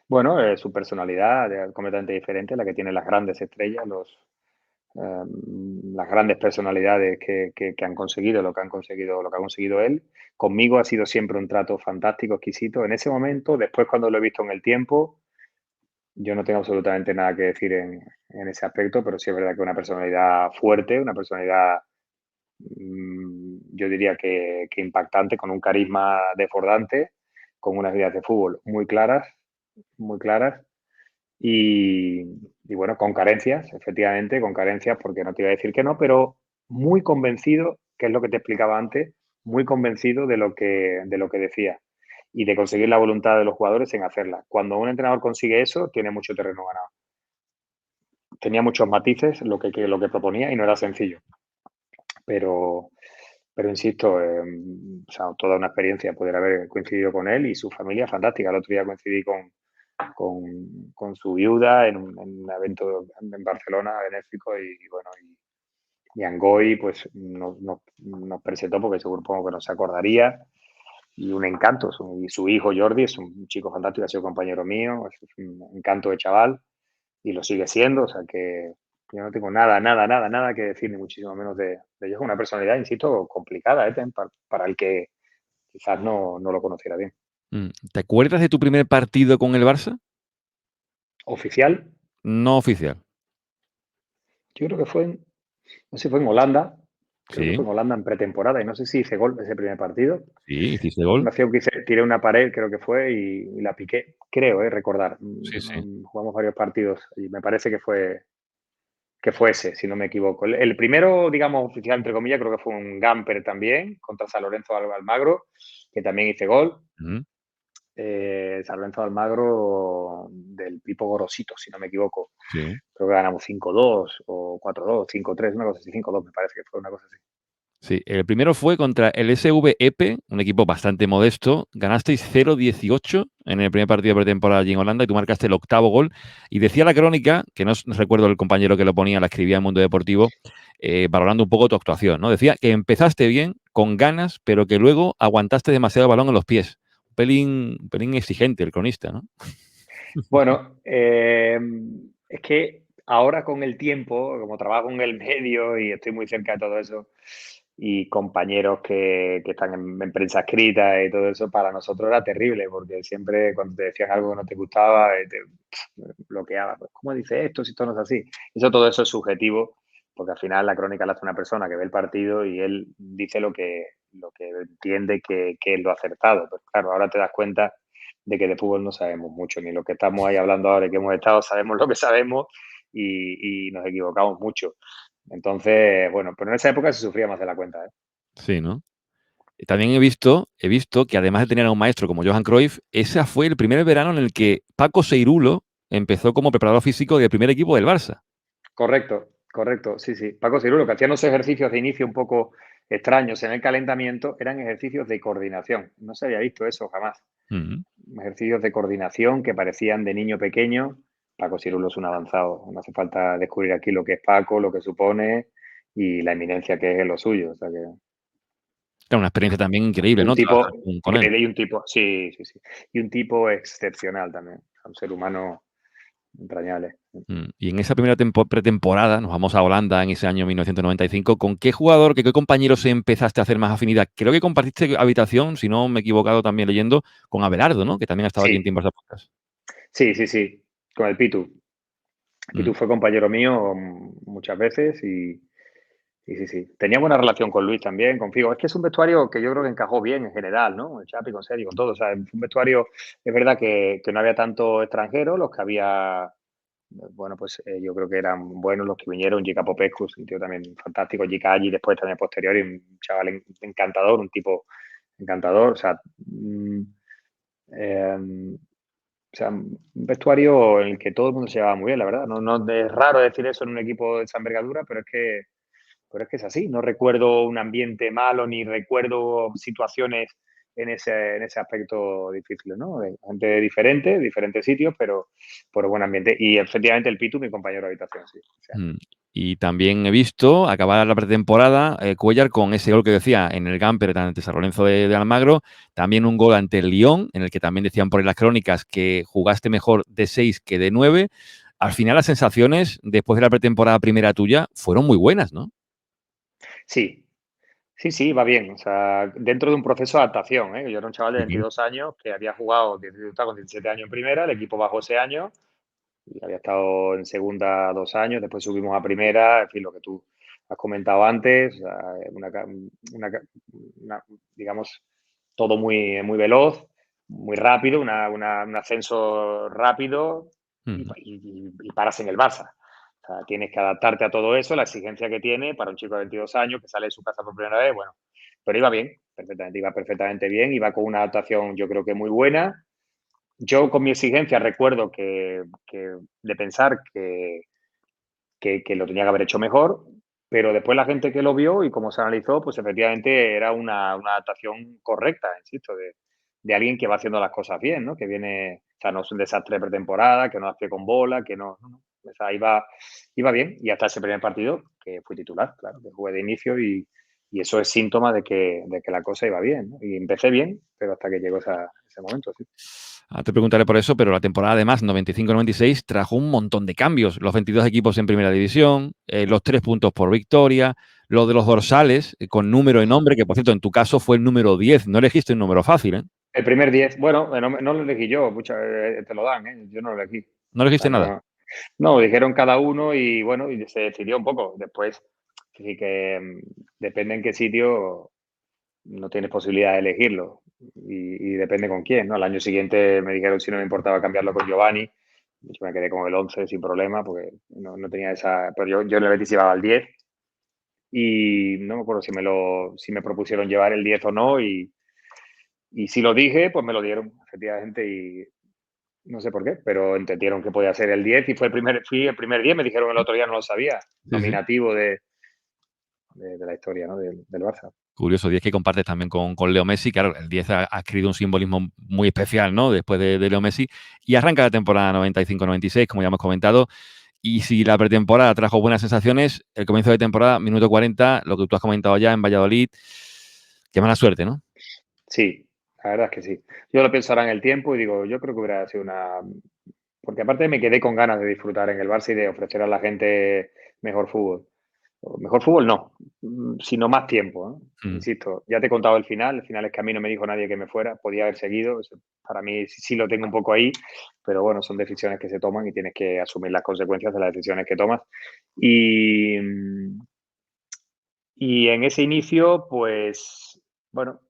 Bueno, su personalidad es completamente diferente, la que tienen las grandes estrellas, las grandes personalidades que han conseguido lo que ha conseguido él. Conmigo ha sido siempre un trato fantástico, exquisito. En ese momento, después cuando lo he visto en el tiempo, yo no tengo absolutamente nada que decir en ese aspecto, pero sí es verdad que una personalidad fuerte, una personalidad, yo diría que impactante, con un carisma desbordante, con unas ideas de fútbol muy claras, y bueno, con carencias, efectivamente, con carencias, porque no te iba a decir que no, pero muy convencido, que es lo que te explicaba antes, muy convencido de lo que decía y de conseguir la voluntad de los jugadores en hacerla. Cuando un entrenador consigue eso, tiene mucho terreno ganado. Tenía muchos matices lo que proponía y no era sencillo. Pero, pero insisto, o sea, toda una experiencia poder haber coincidido con él y su familia fantástica. El otro día coincidí con su viuda en un evento en Barcelona, benéfico, y bueno, y Angoy pues nos presentó porque seguro supongo que no se acordaría. Y un encanto, y su hijo Jordi es un chico fantástico, ha sido compañero mío, es un encanto de chaval y lo sigue siendo, o sea que yo no tengo nada que decir, ni muchísimo menos de ellos. Una personalidad, insisto, complicada, para el que quizás no lo conociera bien. ¿Te acuerdas de tu primer partido con el Barça? Oficial, No oficial. yo creo que no sé si fue en Holanda, creo que Sí, fue en Holanda en pretemporada y no sé si hice gol ese primer partido. sí, hiciste gol. Una acción que tiré una pared, creo que fue, y la piqué, creo, recordar. Sí, sí. Jugamos varios partidos y me parece que fue ese, si no me equivoco. El primero, digamos, oficial, entre comillas, creo que fue un Gamper también, contra San Lorenzo de Almagro, que también hice gol. Ujú. San Lorenzo de Almagro del Pipo Gorosito, si no me equivoco. Sí. Creo que ganamos 5-2 o 4-2, 5-3, una cosa así, 5-2 me parece que fue una cosa así. Sí, el primero fue contra el SV Epe, un equipo bastante modesto. Ganasteis 0-18 en el primer partido de pretemporada allí en Holanda y tú marcaste el octavo gol. Y decía la crónica, que no recuerdo el compañero que lo ponía, la escribía en Mundo Deportivo, valorando un poco tu actuación, ¿no? Decía que empezaste bien, con ganas, pero que luego aguantaste demasiado el balón en los pies. Un pelín exigente el cronista, ¿no? Bueno, es que ahora con el tiempo, como trabajo en el medio y estoy muy cerca de todo eso, y compañeros que están en prensa escrita y todo eso, para nosotros era terrible, porque siempre cuando te decían algo que no te gustaba, te bloqueaba. Pues, ¿cómo dice esto si esto no es así? Todo eso es subjetivo, porque al final la crónica la hace una persona que ve el partido y él dice lo que entiende que es lo acertado. Pero claro, ahora te das cuenta de que de fútbol no sabemos mucho, ni lo que estamos ahí hablando ahora, que hemos estado, sabemos lo que sabemos y nos equivocamos mucho. Entonces, bueno, pero en esa época se sufría más de la cuenta, ¿eh? Sí, ¿no? También he visto que además de tener a un maestro como Johan Cruyff, ese fue el primer verano en el que Paco Seirulo empezó como preparador físico del primer equipo del Barça. Correcto, correcto, sí, sí. Paco Cirulo, que hacían unos ejercicios de inicio un poco extraños en el calentamiento, eran ejercicios de coordinación. No se había visto eso jamás. Mm. Ejercicios de coordinación que parecían de niño pequeño. Paco Cirulo es un avanzado. No hace falta descubrir aquí lo que es Paco, lo que supone y la eminencia que es en lo suyo. O sea que Era una experiencia también increíble, un ¿no? Trabajar tipo con él. increíble y un tipo, sí, sí, sí. Y un tipo excepcional también. Un ser humano entrañable. Y en esa primera pretemporada, nos vamos a Holanda en ese año 1995, ¿con qué jugador, qué compañeros empezaste a hacer más afinidad? Creo que compartiste habitación, si no me he equivocado también leyendo, con Abelardo, ¿no? Que también ha estado aquí en Sí, Timbers de Podcast. sí, sí, sí. Con el Pitu. Mm. Pitu fue compañero mío muchas veces y sí, sí. Tenía buena relación con Luis también, con Figo. Es que es un vestuario que yo creo que encajó bien en general, ¿no? El Chapi, con Sergi, con todo. O sea, fue un vestuario, es verdad que no había tanto extranjero, los que había, bueno, pues yo creo que eran buenos los que vinieron, Gica Popescu, un tío también fantástico, Gica allí después también posterior, y un chaval encantador, un tipo encantador, o sea, eh, o sea, un vestuario en el que todo el mundo se llevaba muy bien, la verdad. No es raro decir eso en un equipo de esa envergadura, pero es que es así. No recuerdo un ambiente malo ni recuerdo situaciones en ese aspecto difícil, ¿no? De gente diferente, diferentes sitios, pero buen ambiente. Y efectivamente el Pitu, mi compañero de habitación, sí. O sea, Mm. Y también he visto acabar la pretemporada, Cuéllar con ese gol que decía en el Gamper ante San Lorenzo de Almagro, también un gol ante el Lyon, en el que también decían por ahí las crónicas que jugaste mejor de 6 que de 9. Al final las sensaciones después de la pretemporada primera tuya fueron muy buenas, ¿no? sí, sí, sí, va bien. O sea, dentro de un proceso de adaptación, ¿eh? Yo era un chaval de Sí. 22 años que había jugado, estaba con 17 años en primera, el equipo bajó ese año y había estado en segunda 2 años, después subimos a primera, en fin, lo que tú has comentado antes, digamos, todo muy, muy veloz, muy rápido, un ascenso rápido, Ujú. y paras en el Barça. O sea, tienes que adaptarte a todo eso, la exigencia que tiene para un chico de 22 años que sale de su casa por primera vez, bueno, pero iba bien, perfectamente, iba perfectamente bien, iba con una adaptación yo creo que muy buena. Yo con mi exigencia recuerdo que de pensar que lo tenía que haber hecho mejor, pero después la gente que lo vio y como se analizó, pues efectivamente era una adaptación correcta, insisto, de alguien que va haciendo las cosas bien, ¿no? Que viene, o sea, no es un desastre de pretemporada, que no hace con bola, que no. O sea, iba bien y hasta ese primer partido que fui titular, claro, que jugué de inicio y eso es síntoma de que la cosa iba bien, ¿no? Y empecé bien, pero hasta que llegó ese momento, sí. Ahora te preguntaré por eso, pero la temporada además 95-96 trajo un montón de cambios. Los 22 equipos en primera división, los 3 puntos por victoria, lo de los dorsales con número y nombre, que por cierto en tu caso fue el número 10. No elegiste un número fácil, ¿eh? El primer 10 bueno, no lo elegí yo, te lo dan, ¿eh? Yo no lo elegí. No O sea, elegiste nada. no, dijeron cada uno y bueno, y se decidió un poco. Después, sí que depende en qué sitio, no tienes posibilidad de elegirlo. Y depende con quién, ¿no? Al año siguiente me dijeron si no me importaba cambiarlo con Giovanni. Yo me quedé con el 11 sin problema porque no tenía esa. Pero yo en el Betis llevaba el 10 y no me acuerdo si me propusieron llevar el 10 o no. Y si lo dije, pues me lo dieron, efectivamente. Y no sé por qué, pero entendieron que podía ser el 10 y fui el primer 10, me dijeron el otro día, no lo sabía, Sí, sí. nominativo de la historia, ¿no? Del Barça. Curioso, 10 que compartes también con Leo Messi. Claro, el 10 ha adquirido un simbolismo muy especial, ¿no? Después de Leo Messi. Y arranca la temporada 95-96, como ya hemos comentado. Y si la pretemporada trajo buenas sensaciones, el comienzo de temporada, minuto 40, lo que tú has comentado ya en Valladolid, qué mala suerte, ¿no? Sí, la verdad es que sí. Yo lo pienso ahora en el tiempo y digo, yo creo que hubiera sido una. Porque aparte me quedé con ganas de disfrutar en el Barça y de ofrecer a la gente mejor fútbol. O mejor fútbol no, sino más tiempo, ¿no? Mm. Insisto, ya te he contado el final es que a mí no me dijo nadie que me fuera, podía haber seguido, eso para mí sí lo tengo un poco ahí, pero bueno, son decisiones que se toman y tienes que asumir las consecuencias de las decisiones que tomas. Y, y en ese inicio, pues, bueno,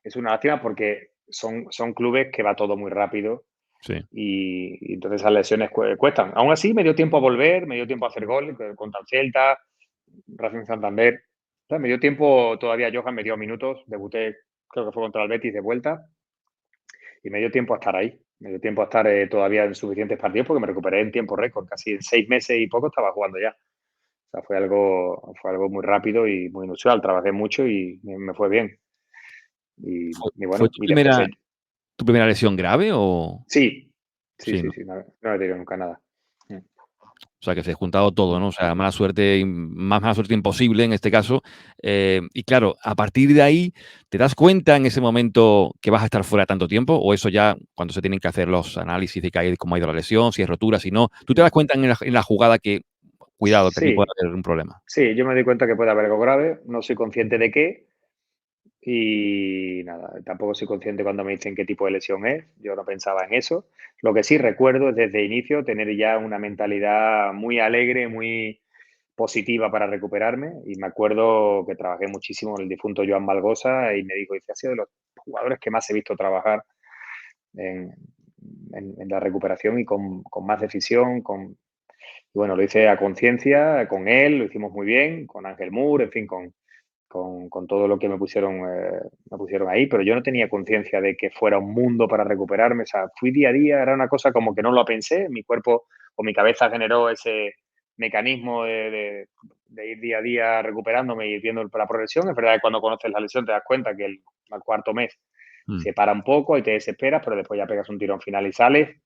es una lástima porque son clubes que va todo muy rápido Sí. y entonces esas lesiones cuestan. Aún así, me dio tiempo a volver, me dio tiempo a hacer gol contra el Celta, Racing Santander. O sea, me dio tiempo todavía, Johan me dio minutos, debuté, creo que fue contra el Betis de vuelta, y me dio tiempo a estar ahí. Me dio tiempo a estar todavía en suficientes partidos porque me recuperé en tiempo récord, casi en 6 meses y poco estaba jugando ya. O sea, fue algo muy rápido y muy inusual. Trabajé mucho y me fue bien. Y ¿Fue bueno, y después tu primera lesión grave o...? sí, sí, Sí, sí, ¿no? sí, no he tenido nunca nada. Mm. O sea, que se ha juntado todo, ¿no? O sea, mala suerte, más mala suerte imposible en este caso. Y claro, a partir de ahí, ¿te das cuenta en ese momento que vas a estar fuera tanto tiempo? ¿O eso ya cuando se tienen que hacer los análisis de cómo ha ido la lesión, si es rotura, si no? ¿Tú te das cuenta en la jugada que, cuidado, que aquí puede Sí, haber un problema? sí, yo me di cuenta que puede haber algo grave, no soy consciente de qué y nada, tampoco soy consciente cuando me dicen qué tipo de lesión es, yo no pensaba en eso. Lo que sí recuerdo es desde el inicio tener ya una mentalidad muy alegre, muy positiva para recuperarme y me acuerdo que trabajé muchísimo con el difunto Joan Malgosa y me dijo, dice, ha sido de los jugadores que más he visto trabajar en, en la recuperación y con más decisión, y bueno, lo hice a conciencia con él, lo hicimos muy bien, con Ángel Moore, en fin, con todo lo que me pusieron ahí, pero yo no tenía conciencia de que fuera un mundo para recuperarme, o sea, fui día a día, era una cosa como que no lo pensé, mi cuerpo o mi cabeza generó ese mecanismo de ir día a día recuperándome y viendo la progresión. Es verdad que cuando conoces la lesión te das cuenta que al cuarto mes Mm. se para un poco y te desesperas, pero después ya pegas un tirón final y sales.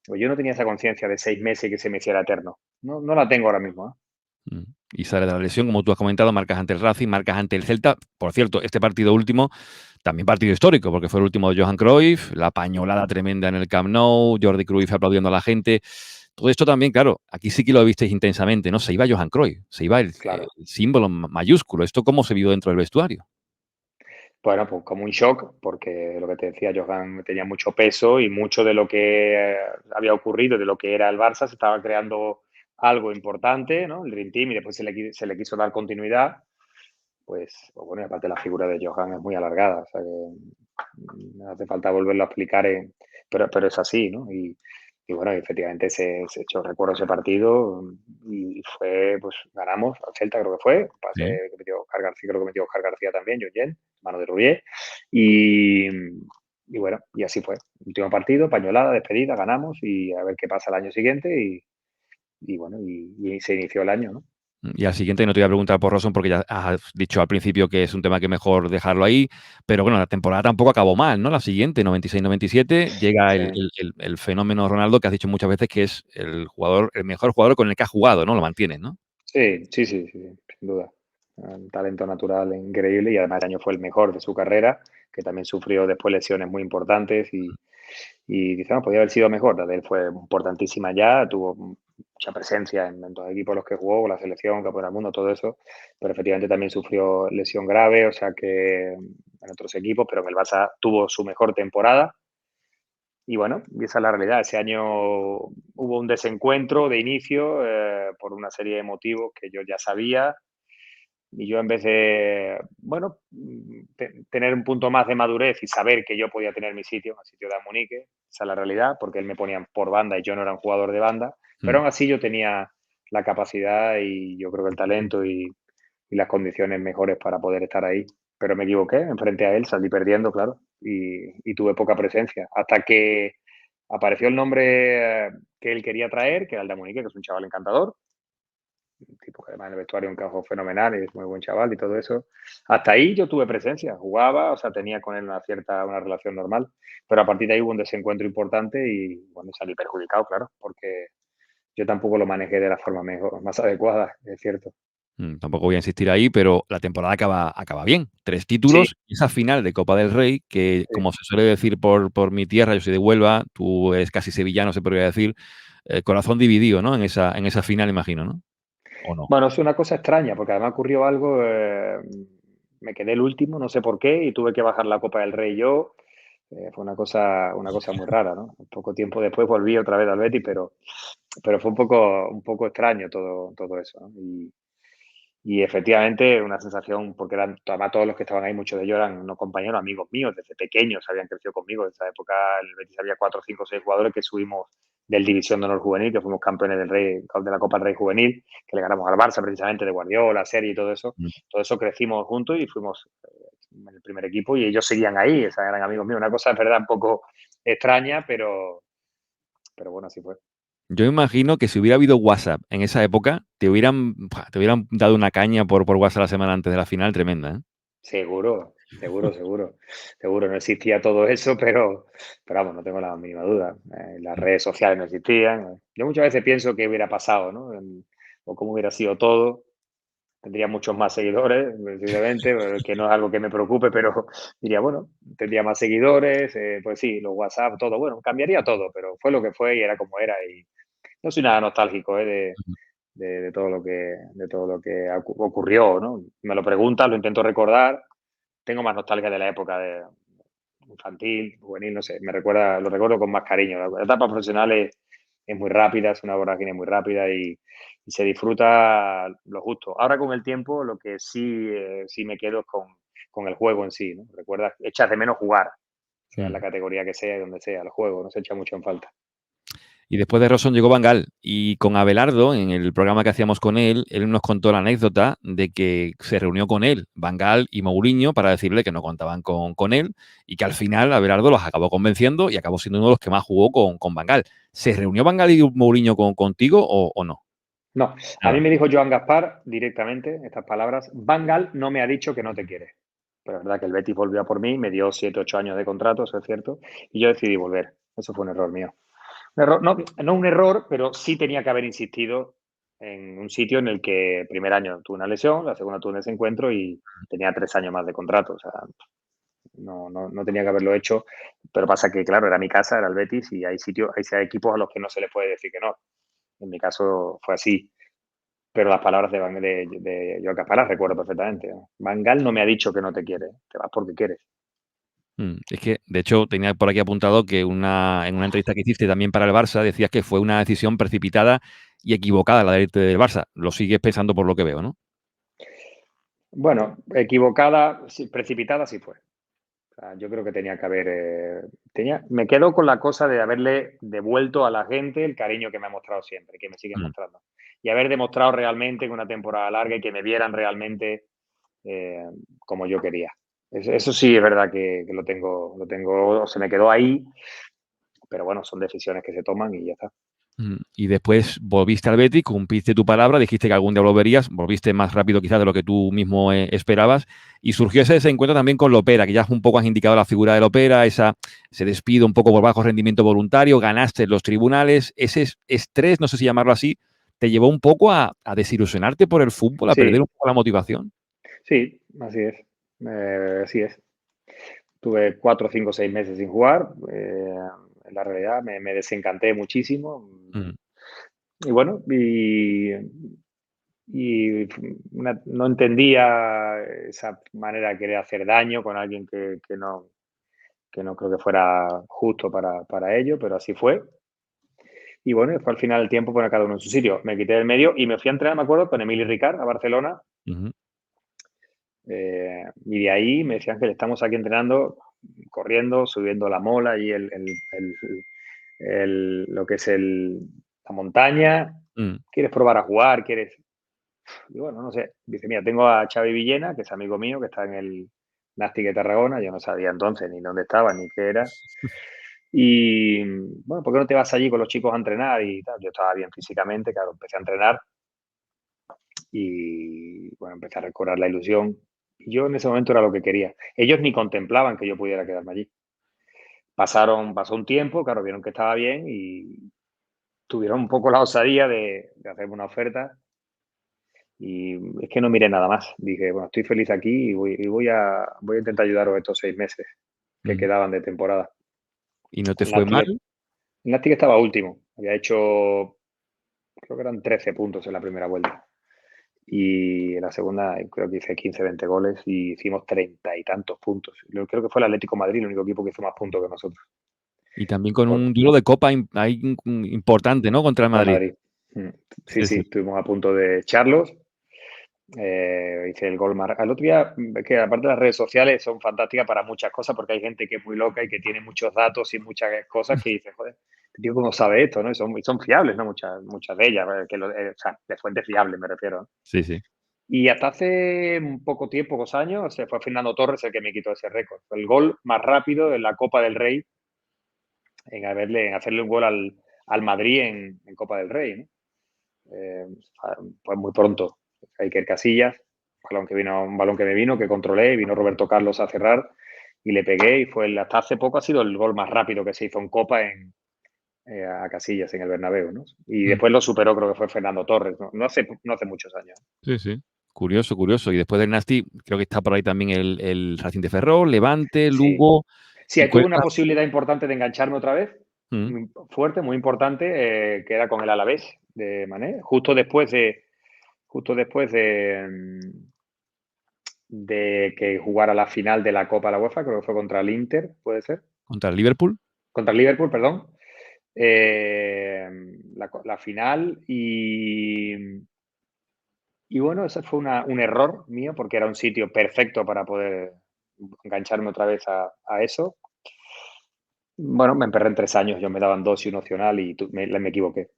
Pues yo no tenía esa conciencia de 6 meses y que se me hiciera eterno. No la tengo ahora mismo, ¿eh? Mm. Y sale de la lesión, como tú has comentado, marcas ante el Racing, marcas ante el Celta. Por cierto, este partido último, también partido histórico, porque fue el último de Johan Cruyff, la pañolada tremenda en el Camp Nou, Jordi Cruyff aplaudiendo a la gente. Todo esto también, claro, aquí sí que lo visteis intensamente, ¿no? Se iba Johan Cruyff, se iba el Claro. símbolo mayúsculo. ¿Esto cómo se vio dentro del vestuario? Bueno, pues como un shock, porque lo que te decía, Johan tenía mucho peso y mucho de lo que había ocurrido, de lo que era el Barça, se estaba creando algo importante, ¿no? El Dream Team, y después se le quiso dar continuidad. Pues bueno, y aparte la figura de Johan es muy alargada, o sea que no hace falta volverlo a explicar, pero es así, ¿no? Y bueno, efectivamente se echó recuerdo ese partido y fue, pues ganamos al Celta, creo que fue, pase Sí. que metió Oscar García, creo que metió Oscar García también, John, mano de Rubier, y, y bueno, y así fue. Último partido, pañolada, despedida, ganamos y a ver qué pasa el año siguiente y bueno, y se inició el año, ¿no? Y al siguiente no te voy a preguntar por Rosson porque ya has dicho al principio que es un tema que mejor dejarlo ahí, pero bueno, la temporada tampoco acabó mal, ¿no? La siguiente, 96-97, llega Sí. el fenómeno Ronaldo, que has dicho muchas veces que es el mejor jugador con el que ha jugado, ¿no? Lo mantienes, ¿no? Sí, sin duda. Un talento natural increíble y además el año fue el mejor de su carrera, que también sufrió después lesiones muy importantes y quizá no podía haber sido mejor. La de él fue importantísima ya, tuvo mucha presencia en todos los equipos en los que jugó, la selección, campeón del mundo, todo eso, pero efectivamente también sufrió lesión grave, o sea que en otros equipos, pero en el Barça tuvo su mejor temporada. Y bueno, y esa es la realidad. Ese año hubo un desencuentro de inicio por una serie de motivos que yo ya sabía. Y yo en vez de, bueno, tener un punto más de madurez y saber que yo podía tener mi sitio, el sitio de Amunique, esa es la realidad, porque él me ponía por banda y yo no era un jugador de banda, pero Mm. aún así yo tenía la capacidad y yo creo que el talento y las condiciones mejores para poder estar ahí. Pero me equivoqué, enfrente a él, salí perdiendo, claro, y tuve poca presencia. Hasta que apareció el nombre que él quería traer, que era el de Amunique, que es un chaval encantador, un tipo que además en el vestuario encajó fenomenal y es muy buen chaval y todo eso. Hasta ahí yo tuve presencia, jugaba, o sea, tenía con él una relación normal, pero a partir de ahí hubo un desencuentro importante y bueno, salí perjudicado, claro, porque yo tampoco lo manejé de la forma mejor, más adecuada, es cierto. Tampoco voy a insistir ahí, pero la temporada acaba bien. 3 Sí, títulos y esa final de Copa del Rey, que sí. como se suele decir por mi tierra, yo soy de Huelva, tú eres casi sevillano, se podría decir, corazón dividido, ¿no? En esa final, imagino, ¿no? ¿O no? Bueno, es una cosa extraña, porque además ocurrió algo, me quedé el último, no sé por qué, y tuve que bajar la Copa del Rey yo. Fue una cosa muy rara, ¿no? Poco tiempo después volví otra vez al Betis, pero fue un poco extraño todo eso, ¿no? Y efectivamente una sensación, porque eran además todos los que estaban ahí, muchos de ellos eran unos compañeros, amigos míos, desde pequeños habían crecido conmigo. En esa época en el Betis había 4, 5, 6 jugadores que subimos del División de Honor Juvenil, que fuimos campeones del Rey, de la Copa del Rey Juvenil, que le ganamos al Barça precisamente de Guardiola, Serie y todo eso. Mm. Todo eso crecimos juntos y fuimos en el primer equipo y ellos seguían ahí, o sea, eran amigos míos. Una cosa, es verdad, un poco extraña, pero bueno, así fue. Yo imagino que si hubiera habido WhatsApp en esa época, te hubieran dado una caña por WhatsApp la semana antes de la final tremenda, ¿eh? Seguro, no existía todo eso, pero vamos, no tengo la mínima duda. Las redes sociales no existían. Yo muchas veces pienso qué hubiera pasado, ¿no? O cómo hubiera sido todo. Tendría muchos más seguidores, posiblemente, que no es algo que me preocupe, pero diría, bueno, tendría más seguidores, pues sí, los WhatsApp, todo, bueno, cambiaría todo, pero fue lo que fue y era como era. Y no soy nada nostálgico, de todo lo que ocurrió, ¿no? Me lo preguntas, lo intento recordar, tengo más nostalgia de la época de infantil, juvenil, no sé, lo recuerdo con más cariño. La etapa profesional es muy rápida, es una vorágine muy rápida y se disfruta lo justo. Ahora con el tiempo lo que sí me quedo es con el juego en sí, ¿no? Recuerdas, echas de menos jugar, sea en la Mm. categoría que sea y donde sea, el juego, no se echa mucho en falta. Y después de Rosson llegó Van Gaal. Y con Abelardo, en el programa que hacíamos con él nos contó la anécdota de que se reunió con él, Van Gaal y Mourinho, para decirle que no contaban con él y que al final Abelardo los acabó convenciendo y acabó siendo uno de los que más jugó con Van Gaal. ¿Se reunió Van Gaal y Mourinho contigo o no? No, a mí Nada. me dijo Joan Gaspar directamente estas palabras, Van Gaal no me ha dicho que no te quiere. Pero es verdad que el Betis volvió a por mí, me dio 7, 8 años de contrato, eso es cierto, y yo decidí volver. Eso fue un error mío. Un error, no un error, pero sí tenía que haber insistido en un sitio en el que el primer año tuve una lesión, la segunda tuve un desencuentro y tenía 3 años más de contrato. O sea, no tenía que haberlo hecho, pero pasa que, claro, era mi casa, era el Betis y hay sitios, hay equipos a los que no se les puede decir que no. En mi caso fue así. Pero las palabras de Joan Caspar las recuerdo perfectamente, ¿no? Van Gaal no me ha dicho que no te quiere, te vas porque quieres. Es que, de hecho, tenía por aquí apuntado que en una entrevista que hiciste también para el Barça decías que fue una decisión precipitada y equivocada la de irte del Barça. Lo sigues pensando por lo que veo, ¿no? Bueno, equivocada, sí, precipitada sí fue. O sea, yo creo que tenía que haber... me quedo con la cosa de haberle devuelto a la gente el cariño que me ha mostrado siempre, que me sigue Mm. mostrando. Y haber demostrado realmente que una temporada larga y que me vieran realmente como yo quería. Eso sí es verdad que lo tengo, se me quedó ahí, pero bueno, son decisiones que se toman y ya está. Y después volviste al Betis, cumpliste tu palabra, dijiste que algún día volverías, volviste más rápido quizás de lo que tú mismo esperabas, y surgió ese encuentro también con Lopera, que ya un poco has indicado la figura de Lopera, se despido un poco por bajo rendimiento voluntario, ganaste en los tribunales, ese estrés, no sé si llamarlo así, te llevó un poco a desilusionarte por el fútbol, a perder Sí, un poco la motivación. sí, así es. Así es. Tuve 4, 5, 6 meses sin jugar. En la realidad me desencanté muchísimo. Mm, Y bueno, no entendía esa manera de querer hacer daño con alguien que no creo que fuera justo para ello, pero así fue. Y bueno, fue al final el tiempo poner cada uno en su sitio. Me quité del medio y me fui a entrenar, me acuerdo, con Emili Ricard a Barcelona. ujú, Y de ahí me decían que estamos aquí entrenando, corriendo, subiendo la mola y lo que es la montaña. mm, ¿Quieres probar a jugar? ¿Quieres? Y bueno, no sé. Dice, mira, tengo a Xavi Villena, que es amigo mío, que está en el Nastic de Tarragona. Yo no sabía entonces ni dónde estaba ni qué era. Y bueno, ¿por qué no te vas allí con los chicos a entrenar? Y tal. Yo estaba bien físicamente, claro, empecé a entrenar y bueno, empecé a recobrar la ilusión. Y yo en ese momento era lo que quería. Ellos ni contemplaban que yo pudiera quedarme allí. Pasó un tiempo, claro, vieron que estaba bien y tuvieron un poco la osadía de hacerme una oferta. Y es que no miré nada más. Dije, bueno, estoy feliz aquí y voy a intentar ayudaros estos 6 meses que mm. quedaban de temporada. Y no te El fue Nastic, mal. el Nastic estaba último. Había hecho, creo que eran 13 puntos en la primera vuelta. Y en la segunda creo que hice 15, 20 goles y hicimos 30 y tantos puntos. Creo que fue el Atlético de Madrid el único equipo que hizo más puntos que nosotros. Y también con Por, un duelo de copa ahí importante, ¿no? Contra el contra el Madrid. Madrid. Sí, Sí, sí, sí. estuvimos a punto de echarlos. Hice el gol más. Al otro día, que aparte las redes sociales son fantásticas para muchas cosas porque hay gente que es muy loca y que tiene muchos datos y muchas cosas que dice, joder, este tío cómo sabe esto, ¿no? Y son fiables, ¿no? Muchas de ellas, o sea, de fuentes fiables me refiero, ¿no? Sí, sí. Y hasta hace un poco tiempo, pocos años, se fue Fernando Torres el que me quitó ese récord. Fue el gol más rápido en la Copa del Rey, en hacerle un gol al Madrid en Copa del Rey, ¿no? Pues muy pronto. Iker Casillas, un balón que me vino, que controlé, vino Roberto Carlos a cerrar y le pegué y hasta hace poco ha sido el gol más rápido que se hizo en Copa a Casillas en el Bernabéu, ¿no? Y Mm. después lo superó, creo que fue Fernando Torres, ¿no? No hace muchos años. Sí, sí. Curioso, curioso. Y después del Nasty, creo que está por ahí también el Racing de Ferrol, Levante, Sí. Lugo. Sí, Y ahí tuve una cuesta. posibilidad importante de engancharme otra vez, Mm, muy fuerte, muy importante, que era con el Alavés de Mané, justo después de que jugara la final de la Copa de la UEFA, creo que fue contra el Inter, puede ser, contra el Liverpool. contra el Liverpool, perdón. La final y bueno, ese fue un error mío porque era un sitio perfecto para poder engancharme otra vez a eso. Bueno, me emperré en 3 años, yo me daban dos y un opcional y me equivoqué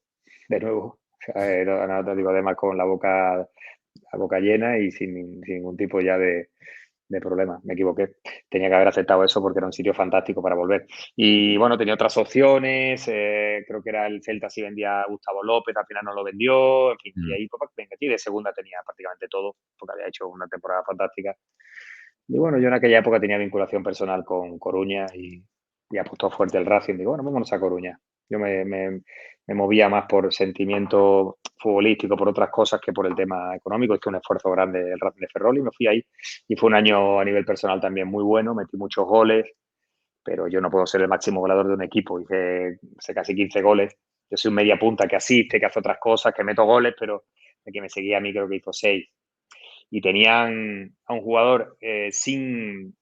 de nuevo. O sea, no te digo, además con la boca llena y sin ningún tipo ya de problema. Me equivoqué. Tenía que haber aceptado eso porque era un sitio fantástico para volver. Y bueno, tenía otras opciones. Creo que era el Celta si vendía a Gustavo López, al final no lo vendió. En fin, y Mm, ahí pues, venga, y de segunda tenía prácticamente todo porque había hecho una temporada fantástica. Y bueno, yo en aquella época tenía vinculación personal con Coruña y apostó fuerte el Racing. Digo, bueno, vámonos a Coruña. Yo me movía más por sentimiento futbolístico, por otras cosas que por el tema económico. Hice un esfuerzo grande el Racing de Ferrol y me fui ahí. Y fue un año a nivel personal también muy bueno. Metí muchos goles, pero yo no puedo ser el máximo goleador de un equipo. Hice casi 15 goles. Yo soy un media punta que asiste, que hace otras cosas, que meto goles, pero el que me seguía a mí creo que hizo 6 y tenían a un jugador sin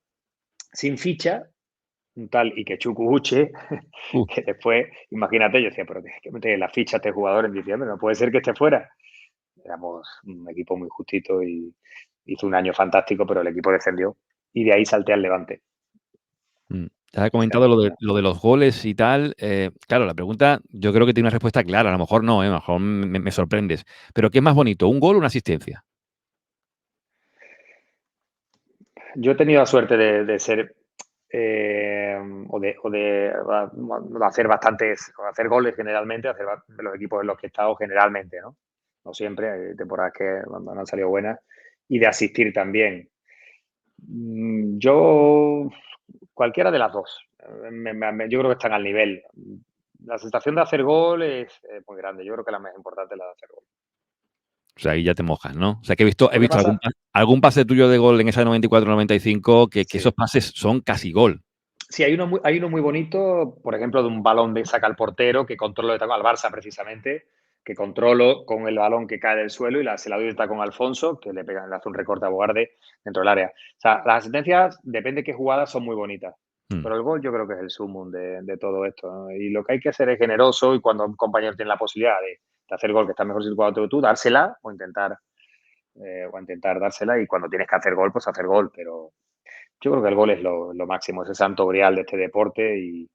ficha, un tal Ikechukwu Uche, uh, que después, imagínate, yo decía, pero que mete la ficha a este jugador en diciembre, no puede ser que esté fuera. Éramos un equipo muy justito y hizo un año fantástico, pero el equipo descendió y de ahí salté al Levante. Te has que sea comentado lo de los goles y tal. Claro, la pregunta yo creo que tiene una respuesta clara. A lo mejor no, a lo mejor me sorprendes. Pero ¿qué es más bonito, un gol o una asistencia? Yo he tenido la suerte de ser de hacer bastantes, o hacer goles generalmente, hacer de los equipos en los que he estado generalmente, ¿no? No siempre, hay temporadas que no han salido buenas, y de asistir también. Yo, cualquiera de las dos, yo creo que están al nivel. La sensación de hacer gol es muy grande, yo creo que la más importante es la de hacer gol. O sea, ahí ya te mojas, ¿no? O sea, que he Lo que visto pasa, algún pase tuyo de gol en esa 94-95 que esos sí. pases son casi gol. Sí, hay uno muy bonito, por ejemplo, de un balón de saca al portero que controlo de tacón al Barça precisamente, que controlo con el balón que cae del suelo y se la doy de tacón a Alfonso, que le hace un recorte a Bogarde dentro del área. O sea, las asistencias, depende de qué jugadas, son muy bonitas. Mm. Pero el gol yo creo que es el sumum de todo esto, ¿no? Y lo que hay que hacer es generoso, y cuando un compañero tiene la posibilidad de hacer gol, que está mejor situado que tú, dársela o intentar dársela, y cuando tienes que hacer gol, pues hacer gol. Pero yo creo que el gol es lo máximo, es el santo grial de este deporte, y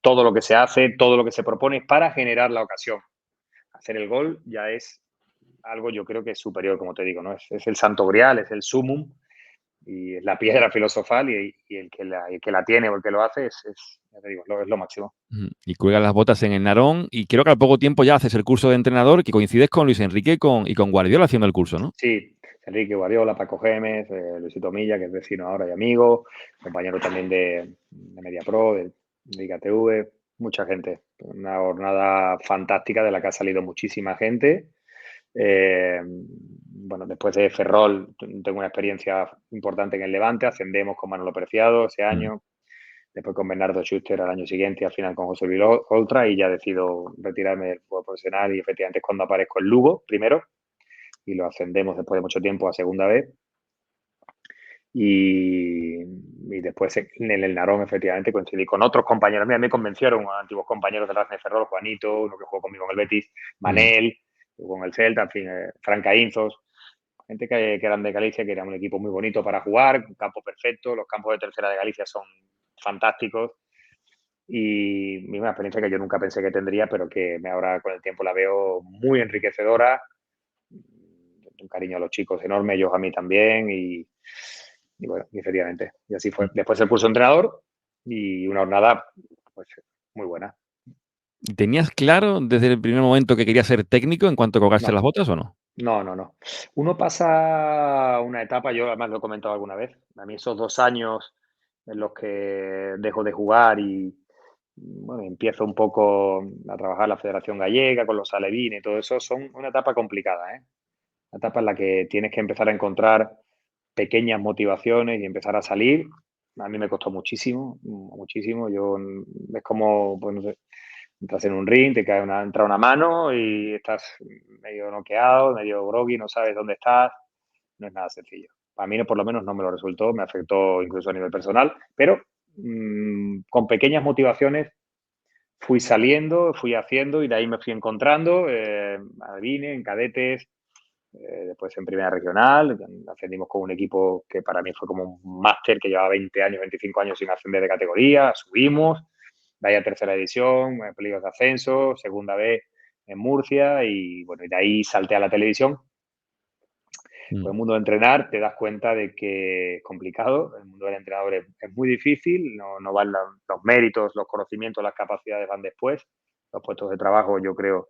todo lo que se hace, todo lo que se propone es para generar la ocasión. Hacer el gol ya es algo, yo creo que es superior, como te digo, ¿no? Es el santo grial, es el sumum, y es la piedra filosofal, y el que la tiene o el que lo hace ya te digo, es lo máximo. Y cuelgas las botas en el Narón y creo que al poco tiempo ya haces el curso de entrenador que coincides con Luis Enrique y con Guardiola haciendo el curso, ¿no? Sí, Enrique Guardiola, Paco Gémez, Luisito Milla, que es vecino ahora y amigo, compañero también de MediaPro, de IKTV, mucha gente. Una jornada fantástica de la que ha salido muchísima gente. Bueno, después de Ferrol tengo una experiencia importante en el Levante, ascendemos con Manolo Preciado ese Mm. año, después con Bernardo Schuster al año siguiente, y al final con José Luis Oltra, y ya decido retirarme del fútbol profesional, y efectivamente es cuando aparezco en Lugo primero, y lo ascendemos después de mucho tiempo a segunda vez. Y después en el Narón, efectivamente, coincidí con otros compañeros. Mira, me convencieron antiguos compañeros del Racing de Ferrol, Juanito, uno que jugó conmigo en el Betis, Mm. Manel, jugó en el Celta, en fin, Fran Caínzos, gente que eran de Galicia, que era un equipo muy bonito para jugar, un campo perfecto. Los campos de tercera de Galicia son fantásticos, y una experiencia que yo nunca pensé que tendría, pero que ahora con el tiempo la veo muy enriquecedora. Un cariño a los chicos enorme, ellos a mí también, y bueno, y efectivamente, y así fue. Después el curso de entrenador, y una jornada pues muy buena. ¿Tenías claro desde el primer momento que querías ser técnico en cuanto colgaste No, las botas o no? no. Uno pasa una etapa, yo además lo he comentado alguna vez, a mí esos 2 años en los que dejo de jugar, y bueno, empiezo un poco a trabajar en la Federación Gallega con los alevines y todo eso, son una etapa complicada, ¿eh? Una etapa en la que tienes que empezar a encontrar pequeñas motivaciones y empezar a salir. A mí me costó muchísimo, muchísimo. Es como, pues no sé, entras en un ring, entra una mano y estás medio noqueado, medio groggy, no sabes dónde estás. No es nada sencillo. A mí, por lo menos, no me lo resultó, me afectó incluso a nivel personal, pero con pequeñas motivaciones fui saliendo, fui haciendo, y de ahí me fui encontrando, Vine en cadetes, después en primera regional, ascendimos con un equipo que para mí fue como un máster, que llevaba 20 años, 25 años sin ascender de categoría, subimos, de ahí a tercera edición, peligros de ascenso, segunda vez en Murcia, y bueno, y de ahí salté a la televisión. Pues Mm. el mundo de entrenar, te das cuenta de que es complicado, el mundo del entrenador es muy difícil, no van los méritos, los conocimientos, las capacidades van después. Los puestos de trabajo, yo creo,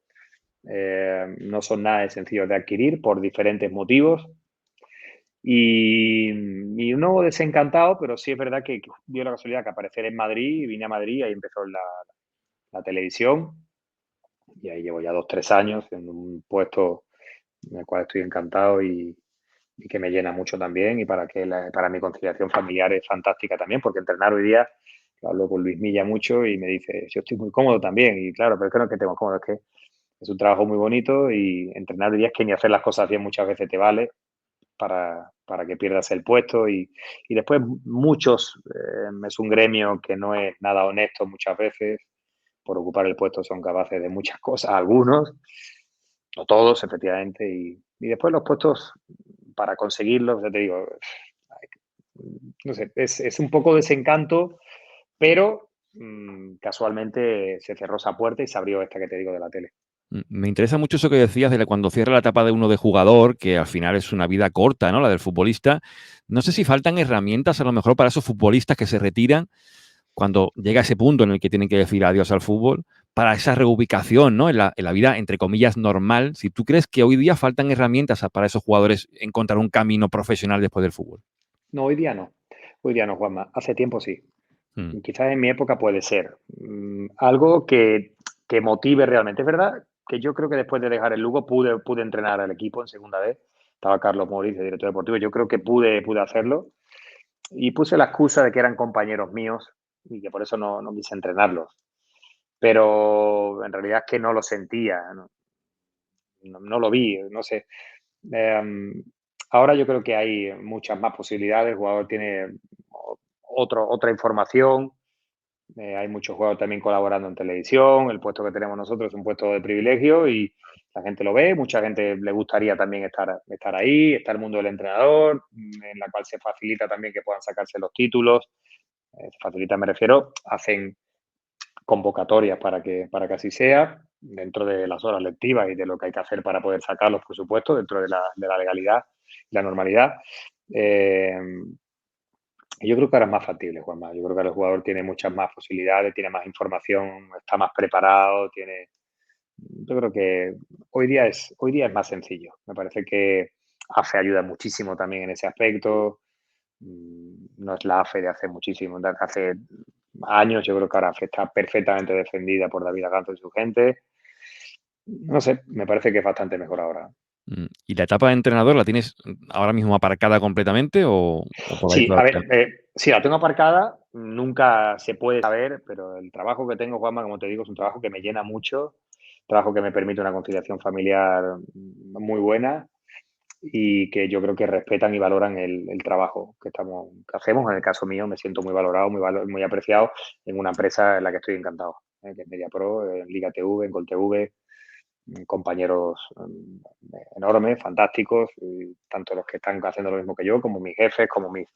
no son nada sencillos de adquirir por diferentes motivos, y uno desencantado, pero sí es verdad que dio la casualidad que aparecer en Madrid, vine a Madrid, ahí empezó la televisión, y ahí llevo ya 2, 3 años en un puesto en el cual estoy encantado, y que me llena mucho también, y para mi conciliación familiar es fantástica también, porque entrenar hoy día, hablo con Luis Milla mucho y me dice, yo estoy muy cómodo también, y claro, pero es que no es que estemos cómodos, es que es un trabajo muy bonito, y entrenar hoy día es que ni hacer las cosas bien muchas veces te vale para que pierdas el puesto, y después muchos, es un gremio que no es nada honesto muchas veces. Por ocupar el puesto son capaces de muchas cosas, algunos, no todos, efectivamente, y después los puestos, para conseguirlos, ya te digo, no sé, es un poco desencanto, pero casualmente se cerró esa puerta y se abrió esta que te digo de la tele. Me interesa mucho eso que decías de cuando cierra la etapa de uno de jugador, que al final es una vida corta, ¿no? La del futbolista. No sé si faltan herramientas a lo mejor para esos futbolistas que se retiran cuando llega ese punto en el que tienen que decir adiós al fútbol, para esa reubicación, ¿no? En la vida, entre comillas, normal. Si tú crees que hoy día faltan herramientas para esos jugadores encontrar un camino profesional después del fútbol. No, hoy día no, Juanma, hace tiempo sí. Mm. Quizás en mi época puede ser. Algo que motive realmente. Es verdad que yo creo que después de dejar el Lugo pude entrenar al equipo en segunda vez. Estaba Carlos Moriz, el director deportivo. Yo creo que pude hacerlo. Y puse la excusa de que eran compañeros míos y que por eso no quise entrenarlos. Pero en realidad es que no lo sentía, no lo vi, no sé. Ahora yo creo que hay muchas más posibilidades. El jugador tiene otra información. Hay muchos jugadores también colaborando en televisión. El puesto que tenemos nosotros es un puesto de privilegio y la gente lo ve. Mucha gente le gustaría también estar ahí. Está el mundo del entrenador, en la cual se facilita también que puedan sacarse los títulos. Se facilita, me refiero, hacen convocatorias para que así sea, dentro de las horas lectivas y de lo que hay que hacer para poder sacarlos, por supuesto, dentro de la legalidad y la normalidad. Yo creo que ahora es más factible, Juanma. Yo creo que ahora el jugador tiene muchas más posibilidades, tiene más información, está más preparado, tiene. Yo creo que hoy día es más sencillo. Me parece que AFE ayuda muchísimo también en ese aspecto. No es la AFE de hace muchísimo, de hace años. Yo creo que ahora AFE está perfectamente defendida por David Aganzo y su gente. No sé, me parece que es bastante mejor ahora. ¿Y la etapa de entrenador la tienes ahora mismo aparcada completamente o por ahí Sí, a todavía? ver, sí, la tengo aparcada, nunca se puede saber, pero el trabajo que tengo, Juanma, como te digo, es un trabajo que me llena mucho, trabajo que me permite una conciliación familiar muy buena y que yo creo que respetan y valoran el trabajo que hacemos. En el caso mío, me siento muy valorado, muy apreciado en una empresa en la que estoy encantado, que es MediaPro, en Liga TV, en Gol TV, compañeros enormes, fantásticos, y tanto los que están haciendo lo mismo que yo, como mis jefes, como mis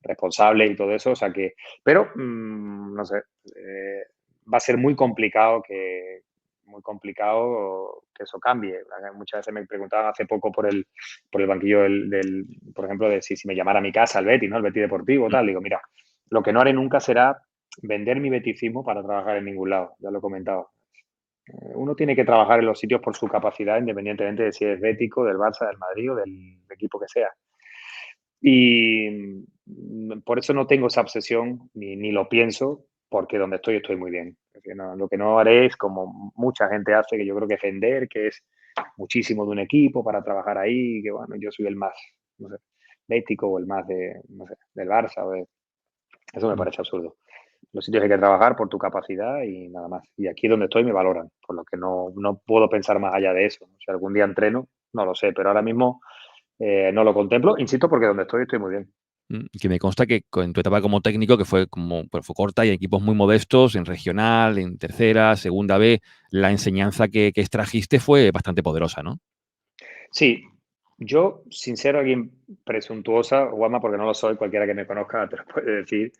responsables y todo eso. O sea que, pero no sé, va a ser muy complicado que eso cambie. Muchas veces me preguntaban hace poco por el banquillo por ejemplo, de si me llamara a mi casa el Betis, ¿no? El Betis Deportivo, tal. Digo, mira, lo que no haré nunca será vender mi beticismo para trabajar en ningún lado. Ya lo he comentado. Uno tiene que trabajar en los sitios por su capacidad, independientemente de si es bético, del Barça, del Madrid o del equipo que sea. Y por eso no tengo esa obsesión, ni lo pienso, porque donde estoy muy bien. Lo que no haré es como mucha gente hace, que yo creo que es vender, que es muchísimo de un equipo para trabajar ahí, que bueno, yo soy el más, no sé, bético o el más no sé, del Barça. Eso me Mm. parece absurdo. Los sitios hay que trabajar por tu capacidad y nada más. Y aquí donde estoy me valoran, por lo que no puedo pensar más allá de eso. Si algún día entreno, no lo sé, pero ahora mismo no lo contemplo, insisto, porque donde estoy muy bien. Que me consta que en tu etapa como técnico, que fue pues fue corta y en equipos muy modestos, en regional, en tercera, segunda B, la enseñanza que extrajiste fue bastante poderosa, ¿no? Sí, yo, sin ser alguien presuntuosa, Juanma, porque no lo soy, cualquiera que me conozca te lo puede decir,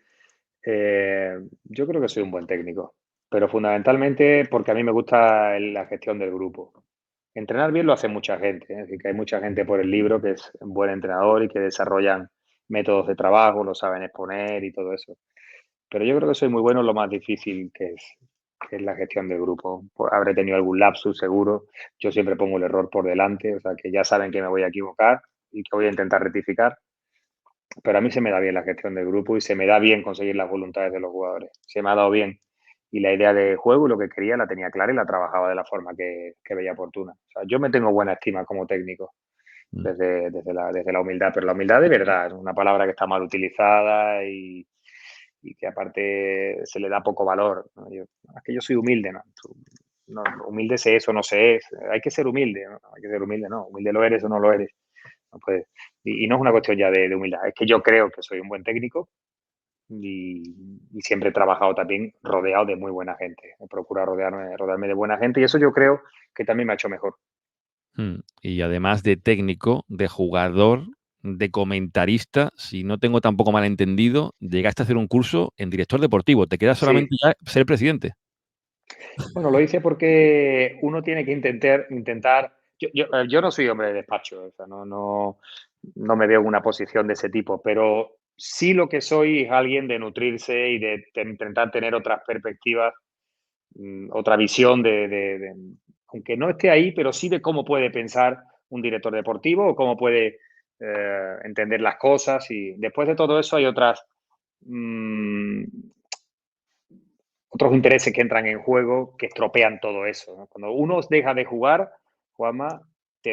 yo creo que soy un buen técnico, pero fundamentalmente porque a mí me gusta la gestión del grupo. Entrenar bien lo hace mucha gente, es decir, que hay mucha gente por el libro que es un buen entrenador y que desarrollan métodos de trabajo, lo saben exponer y todo eso. Pero yo creo que soy muy bueno en lo más difícil que es la gestión del grupo. Pues habré tenido algún lapsus seguro. Yo siempre pongo el error por delante, o sea que ya saben que me voy a equivocar y que voy a intentar rectificar. Pero a mí se me da bien la gestión del grupo y se me da bien conseguir las voluntades de los jugadores. Se me ha dado bien. Y la idea de juego y lo que quería la tenía clara y la trabajaba de la forma que veía oportuna. O sea, yo me tengo buena estima como técnico Mm. desde la humildad, pero la humildad de verdad es una palabra que está mal utilizada y que aparte se le da poco valor, ¿no? Es que yo soy humilde, ¿no? No, humilde se es o no se es. Hay que ser humilde, ¿no? Hay que ser humilde, ¿no? Humilde lo eres o no lo eres. No puedes. Y no es una cuestión ya de humildad, es que yo creo que soy un buen técnico y siempre he trabajado también rodeado de muy buena gente. He procurado rodearme de buena gente y eso yo creo que también me ha hecho mejor. Y además de técnico, de jugador, de comentarista, si no tengo tampoco mal entendido, llegaste a hacer un curso en director deportivo. Te queda solamente Sí. ya ser presidente. Bueno, lo hice porque uno tiene que intentar. Yo no soy hombre de despacho, o sea, no me veo en una posición de ese tipo, pero sí lo que soy es alguien de nutrirse y de intentar tener otras perspectivas, otra visión aunque no esté ahí, pero sí de cómo puede pensar un director deportivo o cómo puede entender las cosas. Y después de todo eso hay mm, otros intereses que entran en juego que estropean todo eso, ¿no? Cuando uno deja de jugar, Juanma,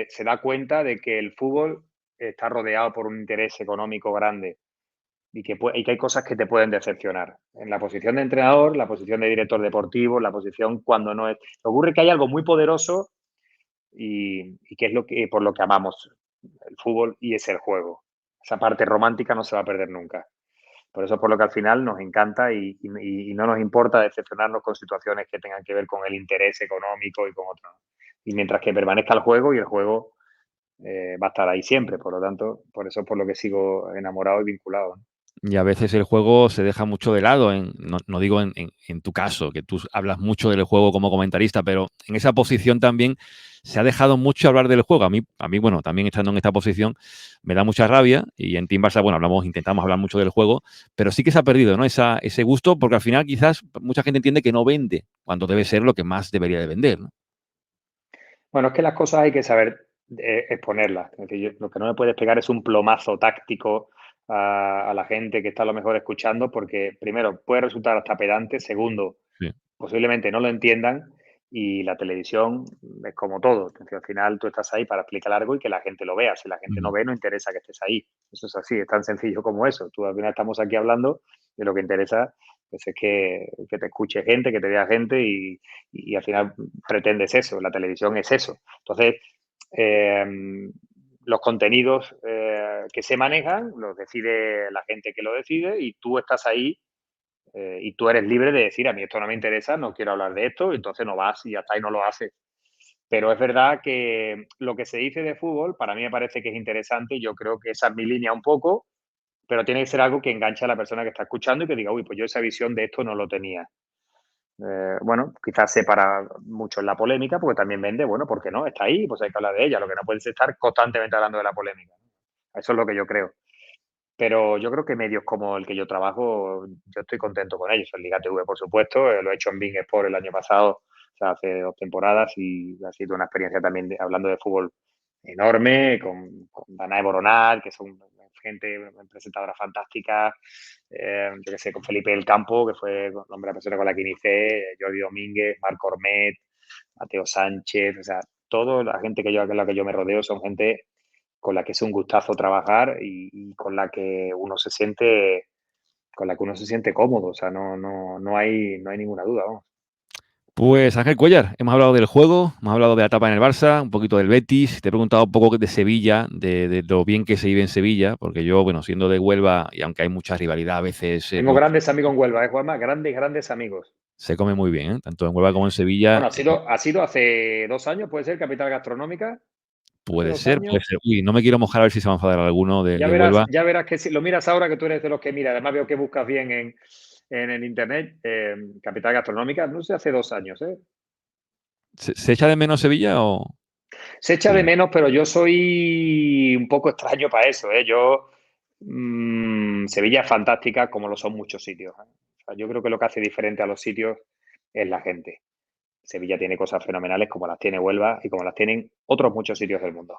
se da cuenta de que el fútbol está rodeado por un interés económico grande y que hay cosas que te pueden decepcionar. En la posición de entrenador, la posición de director deportivo, la posición cuando no es. Ocurre que hay algo muy poderoso y que es por lo que amamos el fútbol y es el juego. Esa parte romántica no se va a perder nunca. Por eso es por lo que al final nos encanta y no nos importa decepcionarnos con situaciones que tengan que ver con el interés económico y con otros. Y mientras que permanezca el juego y el juego va a estar ahí siempre. Por lo tanto, por eso es por lo que sigo enamorado y vinculado, ¿no? Y a veces el juego se deja mucho de lado, no digo en tu caso, que tú hablas mucho del juego como comentarista, pero en esa posición también se ha dejado mucho hablar del juego. A mí, bueno, también estando en esta posición, me da mucha rabia y en Team Barça, bueno, intentamos hablar mucho del juego, pero sí que se ha perdido, ¿no? Ese gusto, porque al final quizás mucha gente entiende que no vende, cuando debe ser lo que más debería de vender, ¿no? Bueno, es que las cosas hay que saber exponerlas. Es decir, lo que no me puedes pegar es un plomazo táctico a la gente que está a lo mejor escuchando, porque primero puede resultar hasta pedante, segundo, Sí. posiblemente no lo entiendan y la televisión es como todo. Entonces, al final tú estás ahí para explicar algo y que la gente lo vea. Si la gente no Mm. ve, no interesa que estés ahí. Eso es así, es tan sencillo como eso. Tú al final estamos aquí hablando y lo que interesa pues, es que te escuche gente, que te vea gente y al final pretendes eso. La televisión es eso. Entonces, eh, los contenidos que se manejan los decide la gente que lo decide y tú estás ahí y tú eres libre de decir, a mí esto no me interesa, no quiero hablar de esto, entonces no vas y ya está y no lo haces. Pero es verdad que lo que se dice de fútbol, para mí me parece que es interesante y yo creo que esa es mi línea un poco, pero tiene que ser algo que enganche a la persona que está escuchando y que diga, uy, pues yo esa visión de esto no lo tenía. Bueno, quizás se para mucho en la polémica, porque también vende, bueno, ¿por qué no? Está ahí, pues hay que hablar de ella. Lo que no puedes estar constantemente hablando de la polémica. Eso es lo que yo creo. Pero yo creo que medios como el que yo trabajo, yo estoy contento con ellos. El Liga TV, por supuesto, lo he hecho en Bein Sport el año pasado, o sea, hace 2 temporadas y ha sido una experiencia también hablando de fútbol enorme, con Danae Boronat, que son gente, presentadora fantástica, yo qué sé, con Felipe del Campo, que fue el nombre de la persona con la que inicié, Jordi Domínguez, Marc Ormet, Mateo Sánchez, o sea, toda la gente con la que yo me rodeo son gente con la que es un gustazo trabajar y con la que uno se siente cómodo, o sea, no hay ninguna duda, vamos. Pues Ángel Cuellar, hemos hablado del juego, hemos hablado de la etapa en el Barça, un poquito del Betis, te he preguntado un poco de Sevilla, de lo bien que se vive en Sevilla, porque yo, bueno, siendo de Huelva, y aunque hay mucha rivalidad a veces, Tengo grandes amigos en Huelva, Juanma, grandes amigos. se come muy bien, ¿eh? Tanto en Huelva como en Sevilla. Bueno, ha sido hace 2 años, puede ser, capital gastronómica, hace Puede dos ser, puede años. ser. Uy, no me quiero mojar a ver si se va a enfadar alguno Ya de verás, Huelva. ya verás que si lo miras ahora, que tú eres de los que mira, además veo que buscas bien en el internet, capital gastronómica, no sé, hace 2 años, ¿eh? ¿Se echa de menos Sevilla o...? Se echa de menos, pero yo soy un poco extraño para eso, ¿eh? Sevilla es fantástica como lo son muchos sitios, ¿eh? O sea, yo creo que lo que hace diferente a los sitios es la gente. Sevilla tiene cosas fenomenales como las tiene Huelva y como las tienen otros muchos sitios del mundo.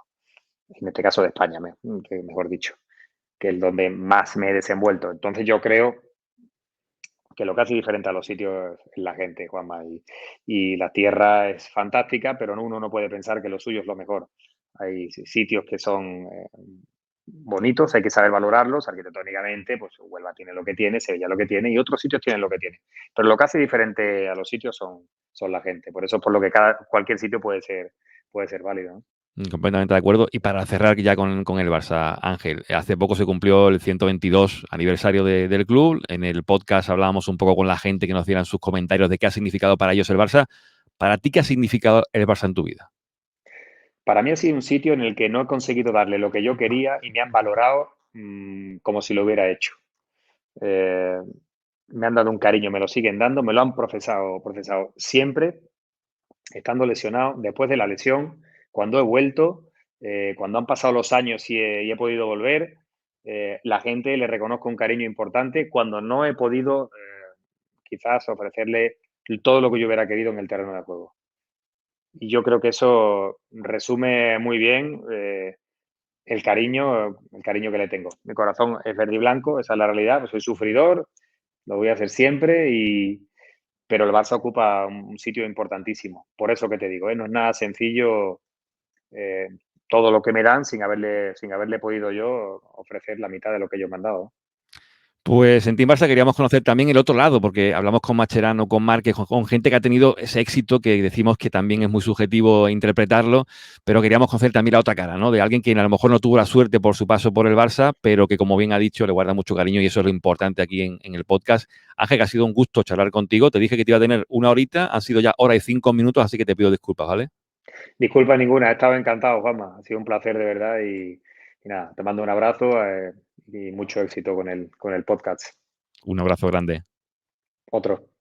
En este caso de España, mejor dicho, que es donde más me he desenvuelto. Entonces yo creo que lo que hace diferente a los sitios es la gente, Juanma. Y la tierra es fantástica, pero uno no puede pensar que lo suyo es lo mejor. Hay sitios que son bonitos, hay que saber valorarlos arquitectónicamente, pues Huelva tiene lo que tiene, Sevilla lo que tiene y otros sitios tienen lo que tiene. Pero lo que hace diferente a los sitios son la gente. Por eso es por lo que cualquier sitio puede ser válido, ¿no? Completamente de acuerdo. Y para cerrar ya con el Barça, Ángel, hace poco se cumplió el 122 aniversario del club. En el podcast hablábamos un poco con la gente que nos dieran sus comentarios de qué ha significado para ellos el Barça. ¿Para ti qué ha significado el Barça en tu vida? Para mí ha sido un sitio en el que no he conseguido darle lo que yo quería y me han valorado como si lo hubiera hecho. Eh, Me han dado un cariño, me lo siguen dando, me lo han procesado siempre, estando lesionado, después de la lesión, cuando he vuelto, cuando han pasado los años y he podido volver, la gente le reconozco un cariño importante cuando no he podido quizás ofrecerle todo lo que yo hubiera querido en el terreno de juego. Y yo creo que eso resume muy bien el cariño que le tengo. Mi corazón es verde y blanco, esa es la realidad, pues soy sufridor, lo voy a hacer siempre, pero el Barça ocupa un sitio importantísimo. Por eso que te digo, no es nada sencillo eh, todo lo que me dan sin haberle podido yo ofrecer la mitad de lo que ellos me han dado. Pues en Team Barça queríamos conocer también el otro lado, porque hablamos con Mascherano, con Márquez, con gente que ha tenido ese éxito que decimos que también es muy subjetivo interpretarlo, pero queríamos conocer también la otra cara, ¿no? De alguien que a lo mejor no tuvo la suerte por su paso por el Barça, pero que, como bien ha dicho, le guarda mucho cariño y eso es lo importante aquí en el podcast. Ángel, que ha sido un gusto charlar contigo. Te dije que te iba a tener una horita, han sido ya hora y 5 minutos, así que te pido disculpas, ¿vale? Disculpa ninguna, he estado encantado, Juanma. Ha sido un placer de verdad y nada, te mando un abrazo y mucho éxito con el podcast. Un abrazo grande. Otro.